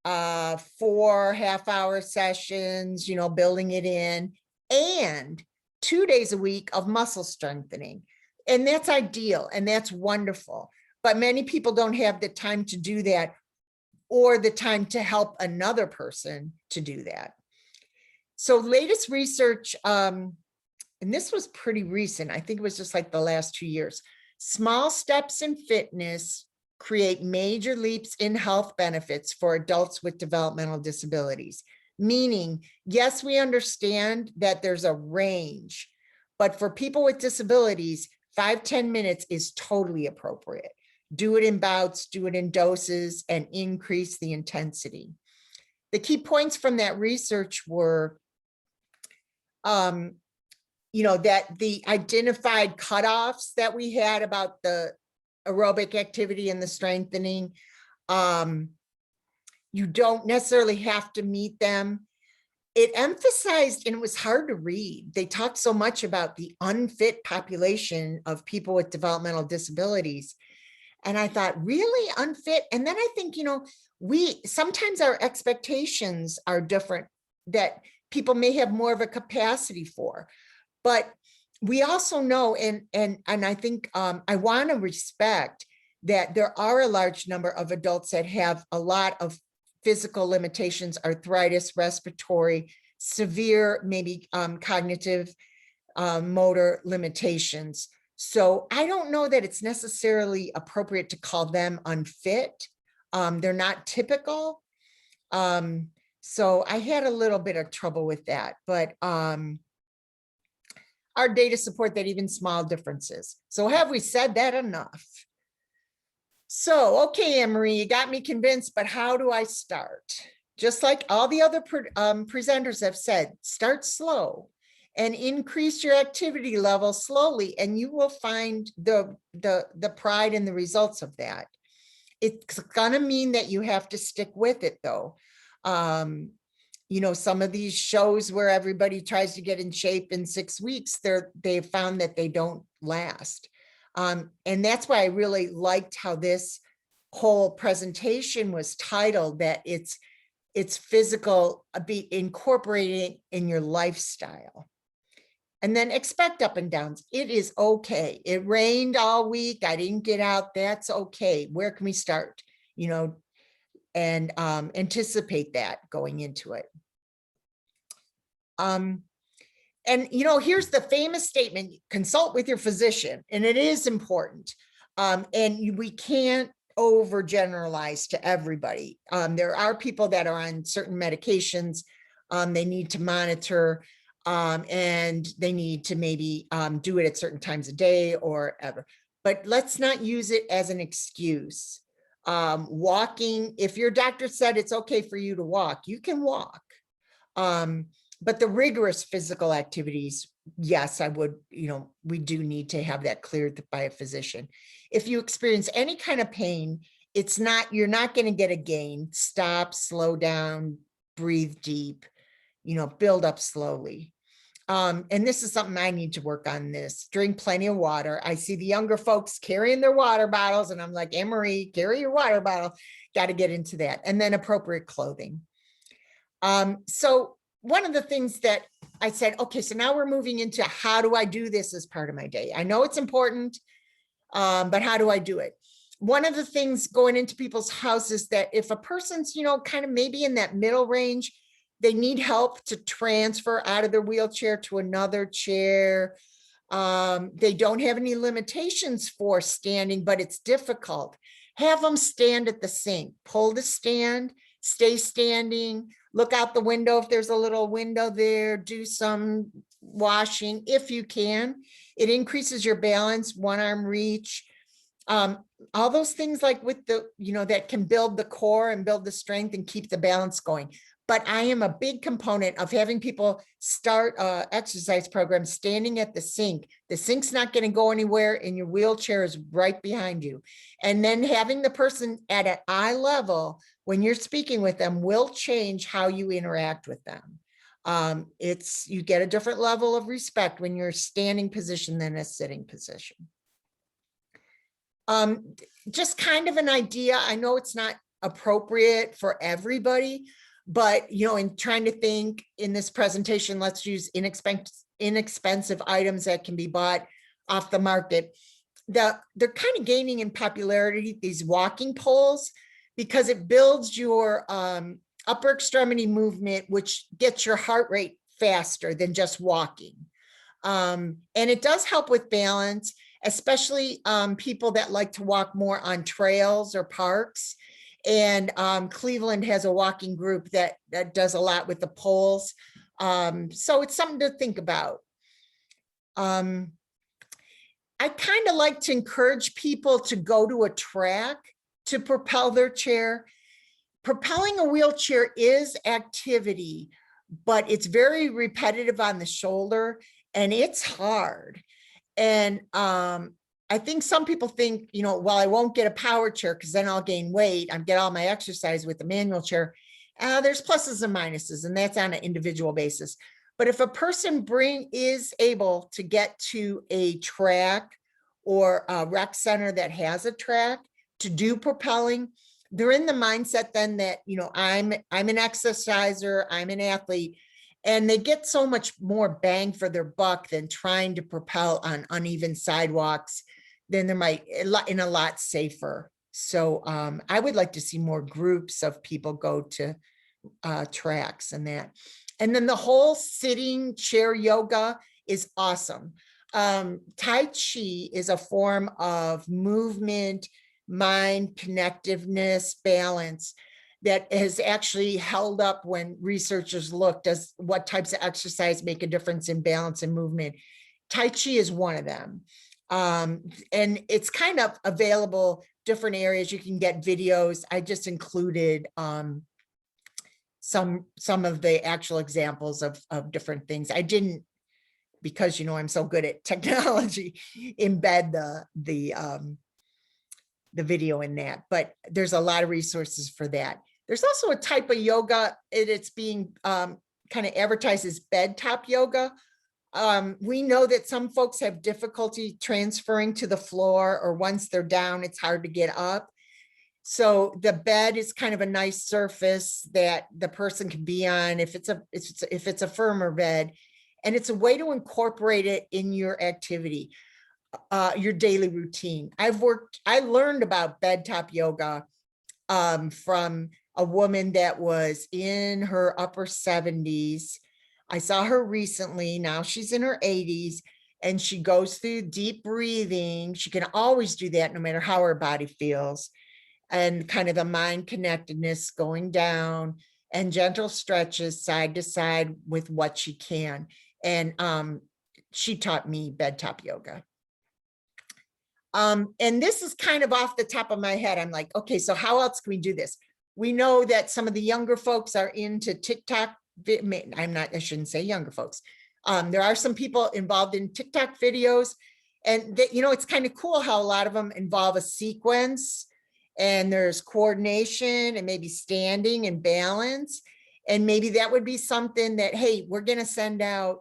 4 half-hour sessions, you know, building it in, and 2 days a week of muscle strengthening. And that's ideal and that's wonderful. But many people don't have the time to do that or the time to help another person to do that. So latest research, and this was pretty recent, I think it was just like the last 2 years, small steps in fitness create major leaps in health benefits for adults with developmental disabilities. Meaning, yes, we understand that there's a range, but for people with disabilities, 5-10 minutes is totally appropriate. Do it in bouts, do it in doses, and increase the intensity. The key points from that research were, you know, that the identified cutoffs that we had about the aerobic activity and the strengthening, you don't necessarily have to meet them. It emphasized, and it was hard to read, they talked so much about the unfit population of people with developmental disabilities. And I thought, really unfit? And then I think, you know, sometimes our expectations are different, that people may have more of a capacity for. But we also know, and I think I want to respect that there are a large number of adults that have a lot of physical limitations, arthritis, respiratory, severe, maybe cognitive, motor limitations. So I don't know that it's necessarily appropriate to call them unfit. They're not typical. So I had a little bit of trouble with that, but our data support that even small differences. So have we said that enough? So, okay, Anne-Marie, you got me convinced, but how do I start? Just like all the other presenters have said, start slow and increase your activity level slowly, and you will find the pride in the results of that. It's gonna mean that you have to stick with it though. You know, some of these shows where everybody tries to get in shape in 6 weeks, they've found that they don't last. And that's why I really liked how this whole presentation was titled, that it's physical, be incorporating in your lifestyle. And then expect up and downs. It is okay. It rained all week. I didn't get out. That's okay. Where can we start? You know, and anticipate that going into it. And, you know, here's the famous statement, consult with your physician, and it is important. And we can't overgeneralize to everybody. There are people that are on certain medications, they need to monitor, and they need to maybe do it at certain times of day or ever. But let's not use it as an excuse. Walking, if your doctor said it's okay for you to walk, you can walk. But the rigorous physical activities yes, I would, we do need to have that cleared by a physician. If you experience any kind of pain, you're not going to get a gain. Stop, slow down, breathe deep, build up slowly. And this is something I need to work on this. Drink plenty of water. I see the younger folks carrying their water bottles and I'm like, Anne-Marie, carry your water bottle. Got to get into that. And then appropriate clothing. So one of the things that I said, okay, so now we're moving into how do I do this as part of my day? I know it's important, but how do I do it? One of the things going into people's houses that if a person's, kind of maybe in that middle range, they need help to transfer out of their wheelchair to another chair. They don't have any limitations for standing, but it's difficult. Have them stand at the sink, pull the stand, stay standing, look out the window if there's a little window there, do some washing if you can. It increases your balance, one arm reach. All those things like with the, that can build the core and build the strength and keep the balance going. But I am a big component of having people start an exercise program standing at the sink. The sink's not going to go anywhere and your wheelchair is right behind you. And then having the person at an eye level when you're speaking with them will change how you interact with them. You get a different level of respect when you're standing position than a sitting position. Just kind of an idea. I know it's not appropriate for everybody, but, in trying to think in this presentation, let's use inexpensive items that can be bought off the market. They're kind of gaining in popularity, these walking poles, because it builds your upper extremity movement, which gets your heart rate faster than just walking. And it does help with balance, especially people that like to walk more on trails or parks. And Cleveland has a walking group that does a lot with the poles. So it's something to think about. I kind of like to encourage people to go to a track to propel their chair. Propelling a wheelchair is activity, but it's very repetitive on the shoulder and it's hard. And I think some people think, well, I won't get a power chair because then I'll gain weight. I'll get all my exercise with the manual chair. There's pluses and minuses, and that's on an individual basis. But if a person is able to get to a track or a rec center that has a track to do propelling, they're in the mindset then that, I'm an exerciser, I'm an athlete, and they get so much more bang for their buck than trying to propel on uneven sidewalks. Then there might in a lot safer. So I would like to see more groups of people go to tracks and that. And then the whole sitting chair yoga is awesome. Tai Chi is a form of movement, mind, connectiveness, balance that has actually held up when researchers looked at what types of exercise make a difference in balance and movement. Tai Chi is one of them. And it's kind of available different areas. You can get videos. I just included some of the actual examples of different things. I didn't, because I'm so good at technology, embed the video in that, but there's a lot of resources for that. There's also a type of yoga, it's being kind of advertised as bed top yoga. We know that some folks have difficulty transferring to the floor, or once they're down, it's hard to get up. So the bed is kind of a nice surface that the person can be on if it's a firmer bed, and it's a way to incorporate it in your activity, your daily routine. I learned about bed top yoga from a woman that was in her upper 70s. I saw her recently. Now she's in her 80s and she goes through deep breathing. She can always do that no matter how her body feels, and kind of the mind connectedness going down and gentle stretches side to side with what she can. And she taught me bed top yoga. And this is kind of off the top of my head. I'm like, okay, so how else can we do this? We know that some of the younger folks are into TikTok. I shouldn't say younger folks. There are some people involved in TikTok videos, and that, it's kind of cool how a lot of them involve a sequence, and there's coordination and maybe standing and balance. And maybe that would be something that, hey, we're going to send out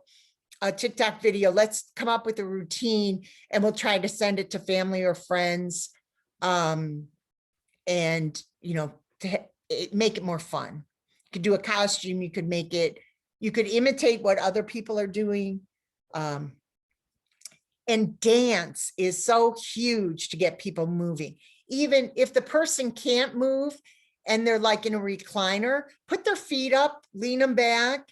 a TikTok video. Let's come up with a routine and we'll try to send it to family or friends. And, make it more fun. You could do a costume. You could imitate what other people are doing. And dance is so huge to get people moving. Even if the person can't move and they're like in a recliner, put their feet up, lean them back,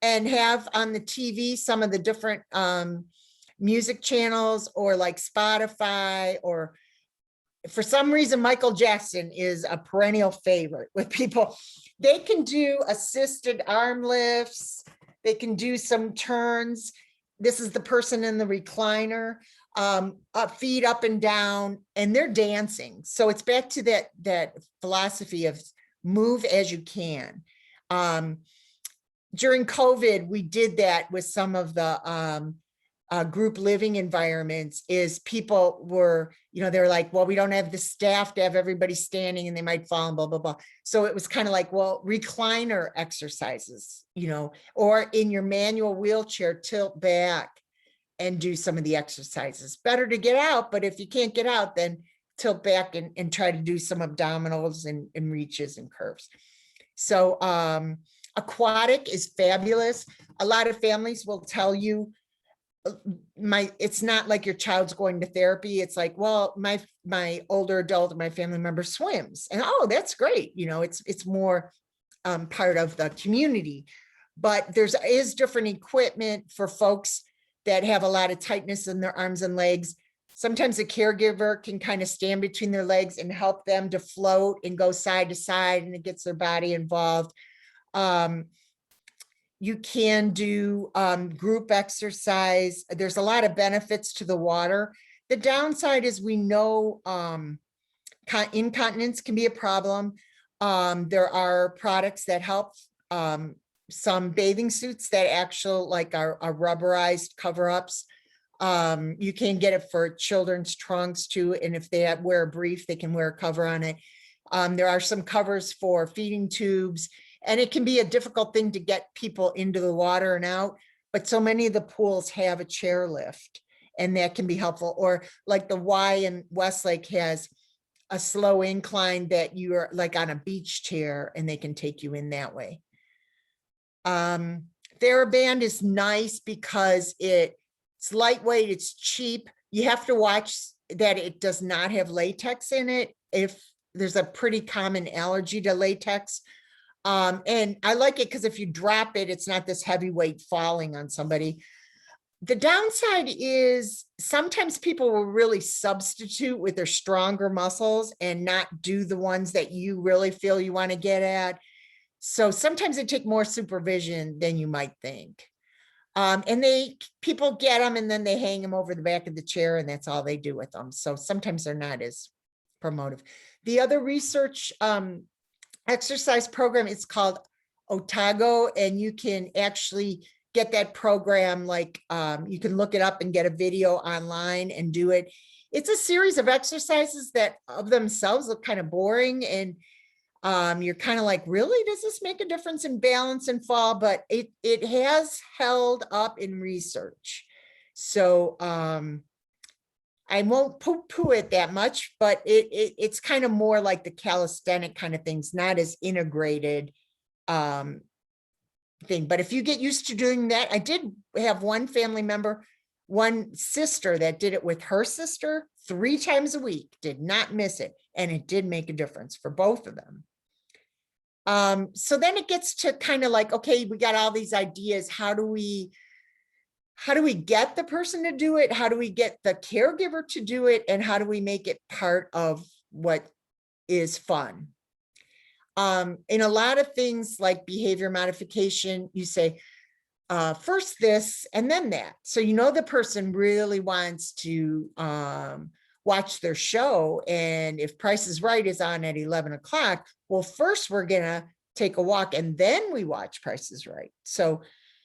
and have on the TV some of the different music channels, or like Spotify, or for some reason, Michael Jackson is a perennial favorite with people. They can do assisted arm lifts. They can do some turns. This is the person in the recliner, feet up and down, and they're dancing. So it's back to that philosophy of move as you can. During COVID, we did that with some of the group living environments. Is people were, they're like, well, we don't have the staff to have everybody standing and they might fall and blah, blah, blah. So it was kind of like, well, recliner exercises, or in your manual wheelchair, tilt back and do some of the exercises. Better to get out, but if you can't get out, then tilt back and try to do some abdominals and reaches and curves. So aquatic is fabulous. A lot of families will tell you, it's not like your child's going to therapy. It's like, well, my older adult, my family member swims, and oh, that's great. It's more part of the community. But there is different equipment for folks that have a lot of tightness in their arms and legs. Sometimes a caregiver can kind of stand between their legs and help them to float and go side to side, and it gets their body involved. You can do group exercise. There's a lot of benefits to the water. The downside is we know incontinence can be a problem. There are products that help, some bathing suits that actually like are rubberized cover-ups. You can get it for children's trunks too. And if they wear a brief, they can wear a cover on it. There are some covers for feeding tubes. And it can be a difficult thing to get people into the water and out, but so many of the pools have a chair lift, and that can be helpful. Or like the Y in Westlake has a slow incline that you're like on a beach chair, and they can take you in that way. TheraBand is nice because it's lightweight, it's cheap. You have to watch that it does not have latex in it. If there's a pretty common allergy to latex. And I like it because if you drop it, it's not this heavy weight falling on somebody. The downside is sometimes people will really substitute with their stronger muscles and not do the ones that you really feel you want to get at. So sometimes they take more supervision than you might think. And people get them and then they hang them over the back of the chair, and that's all they do with them. So sometimes they're not as promotive. The other research exercise program is called Otago, and you can actually get that program, like you can look it up and get a video online and do it. It's a series of exercises that of themselves look kind of boring, and you're kind of like, really, does this make a difference in balance and fall? But it has held up in research. So I won't poo-poo it that much, but it's kind of more like the calisthenic kind of things, not as integrated thing. But if you get used to doing that, I did have one family member, one sister that did it with her sister 3 times a week, did not miss it. And it did make a difference for both of them. So then it gets to kind of like, okay, we got all these ideas. How do we get the person to do it? How do we get the caregiver to do it? And how do we make it part of what is fun? In a lot of things like behavior modification, you say, first this and then that. So the person really wants to watch their show. And if Price is Right is on at 11 o'clock, well, first we're going to take a walk and then we watch Price is Right. So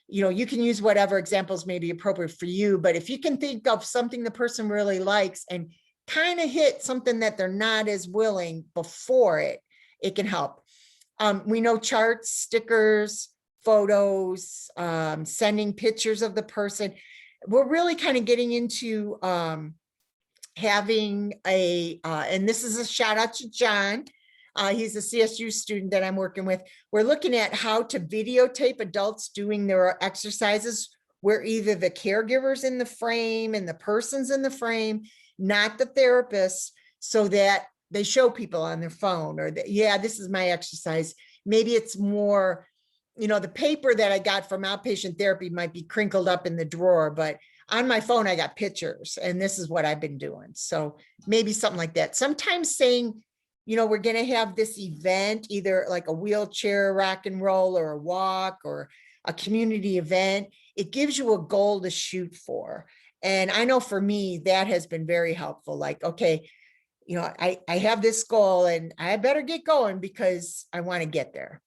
you can use whatever examples may be appropriate for you, but if you can think of something the person really likes and kind of hit something that they're not as willing before it can help. We know charts, stickers, photos, sending pictures of the person. We're really kind of getting into having and this is a shout out to John. He's a CSU student that I'm working with. We're looking at how to videotape adults doing their exercises where either the caregiver's in the frame and the person's in the frame, not the therapist, so that they show people on their phone or yeah, this is my exercise. Maybe it's more, the paper that I got from outpatient therapy might be crinkled up in the drawer, but on my phone, I got pictures and this is what I've been doing. So maybe something like that. Sometimes saying, we're going to have this event, either like a wheelchair rock and roll or a walk or a community event. It gives you a goal to shoot for. And I know for me, that has been very helpful. Like, okay, I have this goal and I better get going because I want to get there.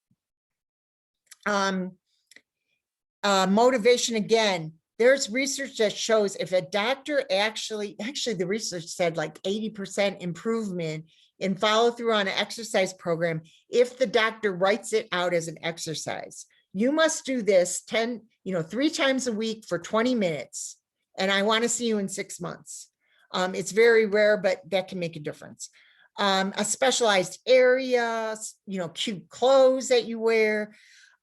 Motivation, again, there's research that shows if a doctor actually the research said like 80% improvement in follow through on an exercise program if the doctor writes it out as an exercise. You must do this 3 times a week for 20 minutes. And I want to see you in 6 months. It's very rare, but that can make a difference. A specialized area, cute clothes that you wear,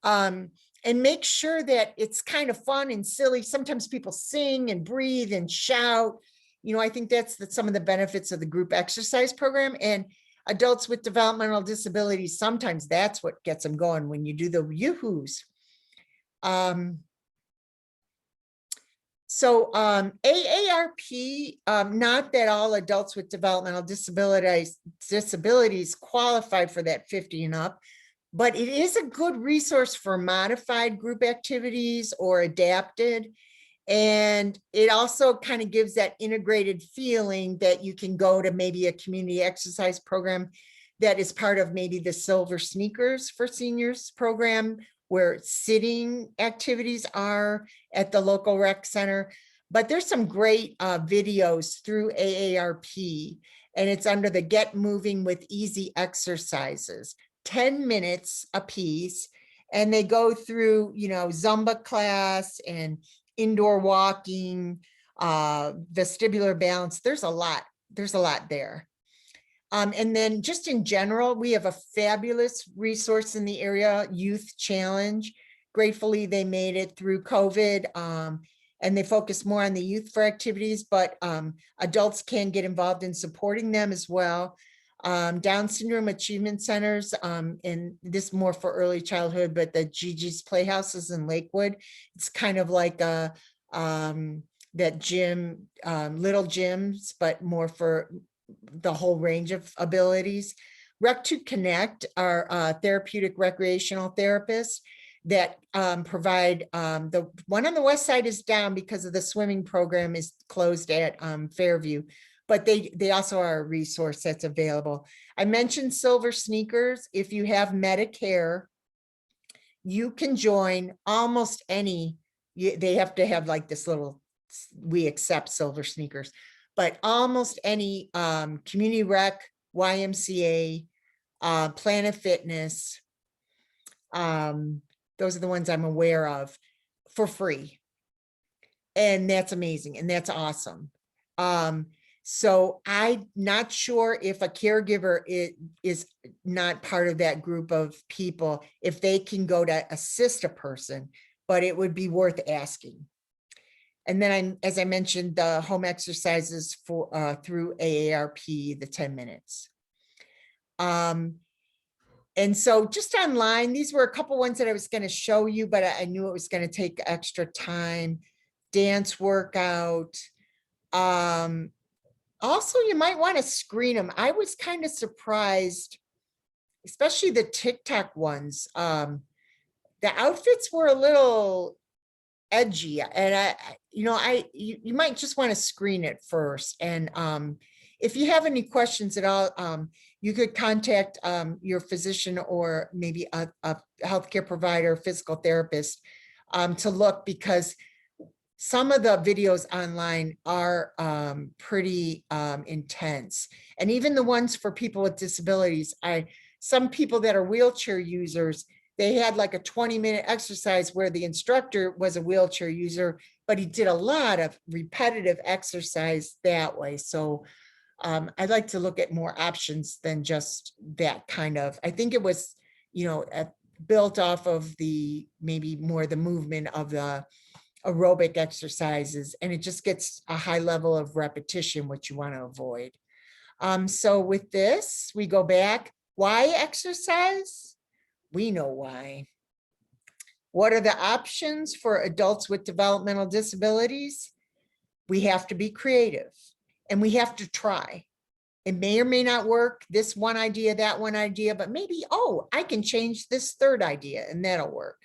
and make sure that it's kind of fun and silly. Sometimes people sing and breathe and shout. I think that's some of the benefits of the group exercise program. And adults with developmental disabilities, sometimes that's what gets them going when you do the yoo-hoos. So AARP, not that all adults with developmental disabilities qualify for that 50 and up, but it is a good resource for modified group activities or adapted. And it also kind of gives that integrated feeling that you can go to maybe a community exercise program that is part of maybe the Silver Sneakers for Seniors program, where sitting activities are at the local rec center. But there's some great videos through AARP, and it's under the Get Moving with Easy Exercises, 10 minutes a piece. And they go through, Zumba class and indoor walking, vestibular balance. There's a lot there. And then just in general, we have a fabulous resource in the area, Youth Challenge. Gratefully, they made it through COVID, and they focus more on the youth for activities, but adults can get involved in supporting them as well. Down syndrome achievement centers, and this more for early childhood, but the Gigi's Playhouses in Lakewood, it's kind of like that gym, little gyms, but more for the whole range of abilities. Rec2 Connect are therapeutic recreational therapists that provide, the one on the west side is down because of the swimming program is closed at Fairview, but they also are a resource that's available. I mentioned Silver Sneakers. If you have Medicare, you can join almost any, they have to have like this little, we accept Silver Sneakers, but almost any community rec, YMCA, Planet Fitness, those are the ones I'm aware of, for free. And that's amazing. And that's awesome. So I'm not sure if a caregiver is not part of that group of people, if they can go to assist a person, but it would be worth asking. And then as I mentioned, the home exercises for through AARP, the 10 minutes. And so just online, these were a couple ones that I was going to show you, but I knew it was going to take extra time. Dance workout. Also, you might want to screen them. I was kind of surprised, especially the TikTok ones. The outfits were a little edgy, and you might just want to screen it first. And if you have any questions at all, you could contact your physician or maybe a healthcare provider, physical therapist. to look, because some of the videos online are pretty intense. And even the ones for people with disabilities, some people that are wheelchair users, they had like a 20-minute exercise where the instructor was a wheelchair user, but he did a lot of repetitive exercise that way. So I'd like to look at more options than just that kind of, I think it was, built off of maybe more the movement of the aerobic exercises, and it just gets a high level of repetition, which you want to avoid. So with this, we go back. Why exercise? We know why. What are the options for adults with developmental disabilities? We have to be creative and we have to try. It may or may not work, this one idea, that one idea, but maybe, oh, I can change this third idea and that'll work.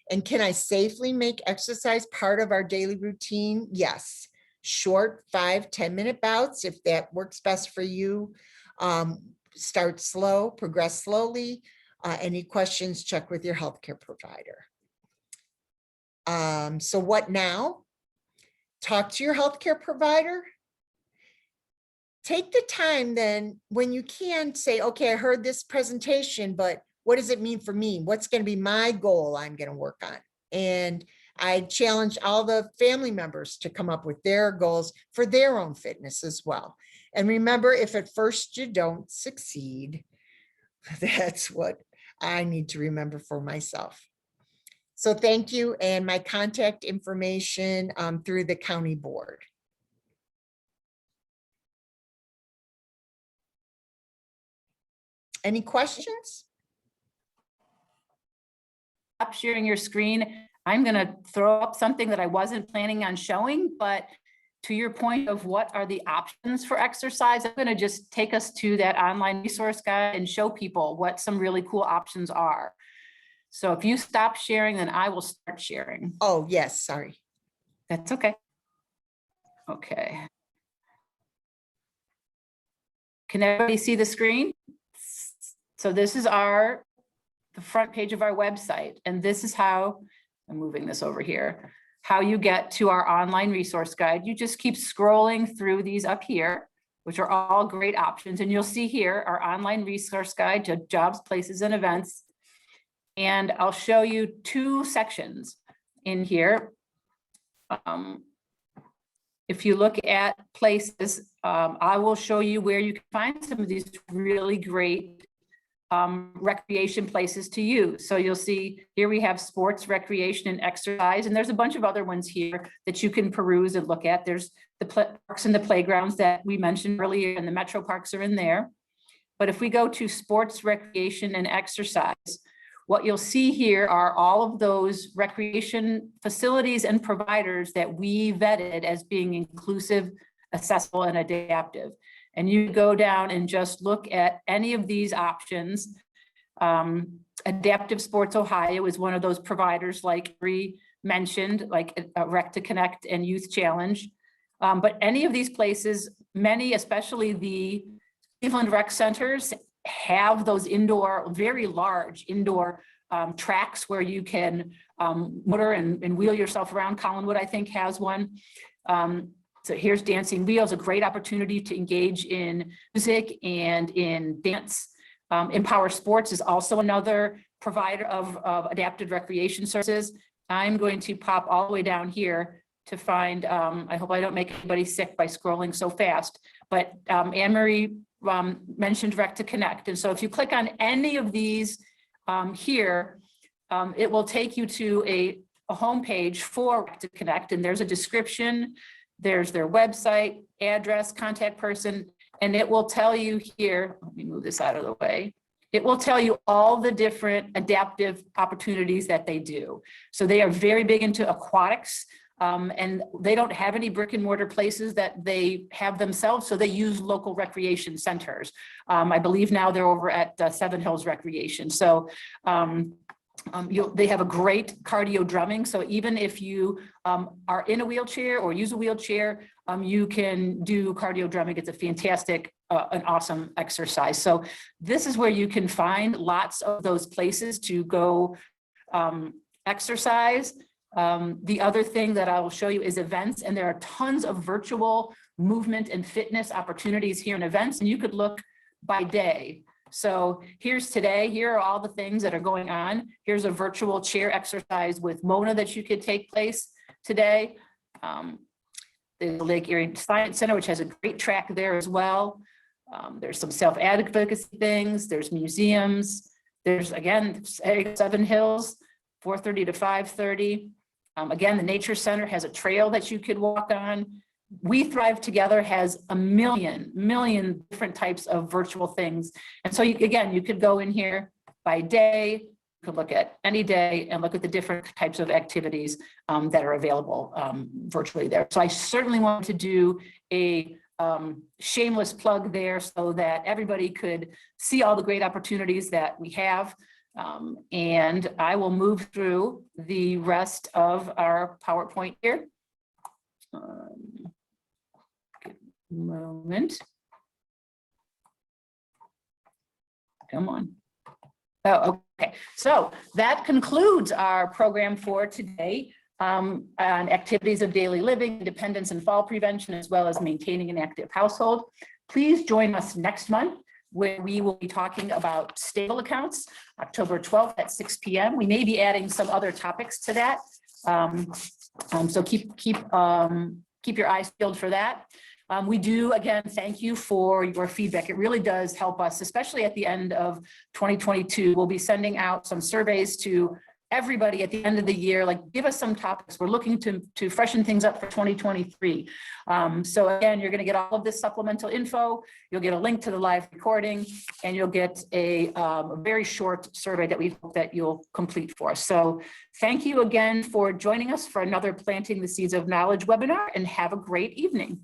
And can I safely make exercise part of our daily routine? Yes. Short 5-10 minute bouts, if that works best for you. Start slow, progress slowly. Any questions, check with your healthcare provider. So what now? Talk to your healthcare provider. Take the time then, when you can, say, okay, I heard this presentation, but what does it mean for me? What's going to be my goal I'm going to work on? And I challenge all the family members to come up with their goals for their own fitness as well. And remember, if at first you don't succeed, that's what I need to remember for myself. So thank you, and my contact information through the county board. Any questions? Stop sharing your screen. I'm going to throw up something that I wasn't planning on showing, but to your point of what are the options for exercise, I'm going to just take us to that online resource guide and show people what some really cool options are. So if you stop sharing, then I will start sharing. Oh, yes, sorry. That's okay. Okay. Can everybody see the screen? So this is the front page of our website. And this is how, I'm moving this over here, how you get to our online resource guide. You just keep scrolling through these up here, which are all great options. And you'll see here our online resource guide to jobs, places, and events. And I'll show you 2 sections in here. If you look at places, I will show you where you can find some of these really great recreation places to use. So you'll see here we have sports, recreation, and exercise, and there's a bunch of other ones here that you can peruse and look at. There's the parks and the playgrounds that we mentioned earlier, and the metro parks are in there. But if we go to sports, recreation, and exercise, what you'll see here are all of those recreation facilities and providers that we vetted as being inclusive, accessible, and adaptive. And you go down and just look at any of these options. Adaptive Sports Ohio is one of those providers, like Bree mentioned, like Rec to Connect and Youth Challenge. But any of these places, many, especially the Cleveland Rec Centers, have those indoor, very large indoor tracks where you can motor and wheel yourself around. Collinwood, I think, has one. So here's Dancing Wheels, a great opportunity to engage in music and in dance. Empower Sports is also another provider of adapted recreation services. I'm going to pop all the way down here to find, I hope I don't make anybody sick by scrolling so fast, but Anne-Marie mentioned Rec to Connect. And so if you click on any of these here, it will take you to a homepage for Rec to Connect, and there's a description. There's their website, address, contact person, and it will tell you here, let me move this out of the way. It will tell you all the different adaptive opportunities that they do. So they are very big into aquatics, and they don't have any brick and mortar places that they have themselves. So they use local recreation centers. I believe now they're over at Seven Hills Recreation. So they have a great cardio drumming. So even if you are in a wheelchair or use a wheelchair, you can do cardio drumming. It's a fantastic, an awesome exercise. So this is where you can find lots of those places to go exercise. The other thing that I will show you is events, and there are tons of virtual movement and fitness opportunities here in events, and you could look by day. So here's today, here are all the things that are going on. Here's a virtual chair exercise with Mona that you could take place today. The Lake Erie Science Center, which has a great track there as well. There's some self-advocacy things, there's museums, there's again, Seven Hills, 4:30 to 5:30. Again, the Nature Center has a trail that you could walk on. We Thrive Together has a million different types of virtual things. And so again, you could go in here by day, you could look at any day and look at the different types of activities that are available virtually there. So I certainly want to do a shameless plug there so that everybody could see all the great opportunities that we have. And I will move through the rest of our PowerPoint here. Moment. Come on. Oh, okay. So that concludes our program for today on activities of daily living, independence and fall prevention, as well as maintaining an active household. Please join us next month where we will be talking about stable accounts, October 12th at 6 p.m. We may be adding some other topics to that. So keep your eyes peeled for that. We do, again, thank you for your feedback. It really does help us, especially at the end of 2022. We'll be sending out some surveys to everybody at the end of the year, like give us some topics. We're looking to freshen things up for 2023. So again, you're going to get all of this supplemental info. You'll get a link to the live recording, and you'll get a very short survey that we hope that you'll complete for us. So thank you again for joining us for another Planting the Seeds of Knowledge webinar, and have a great evening.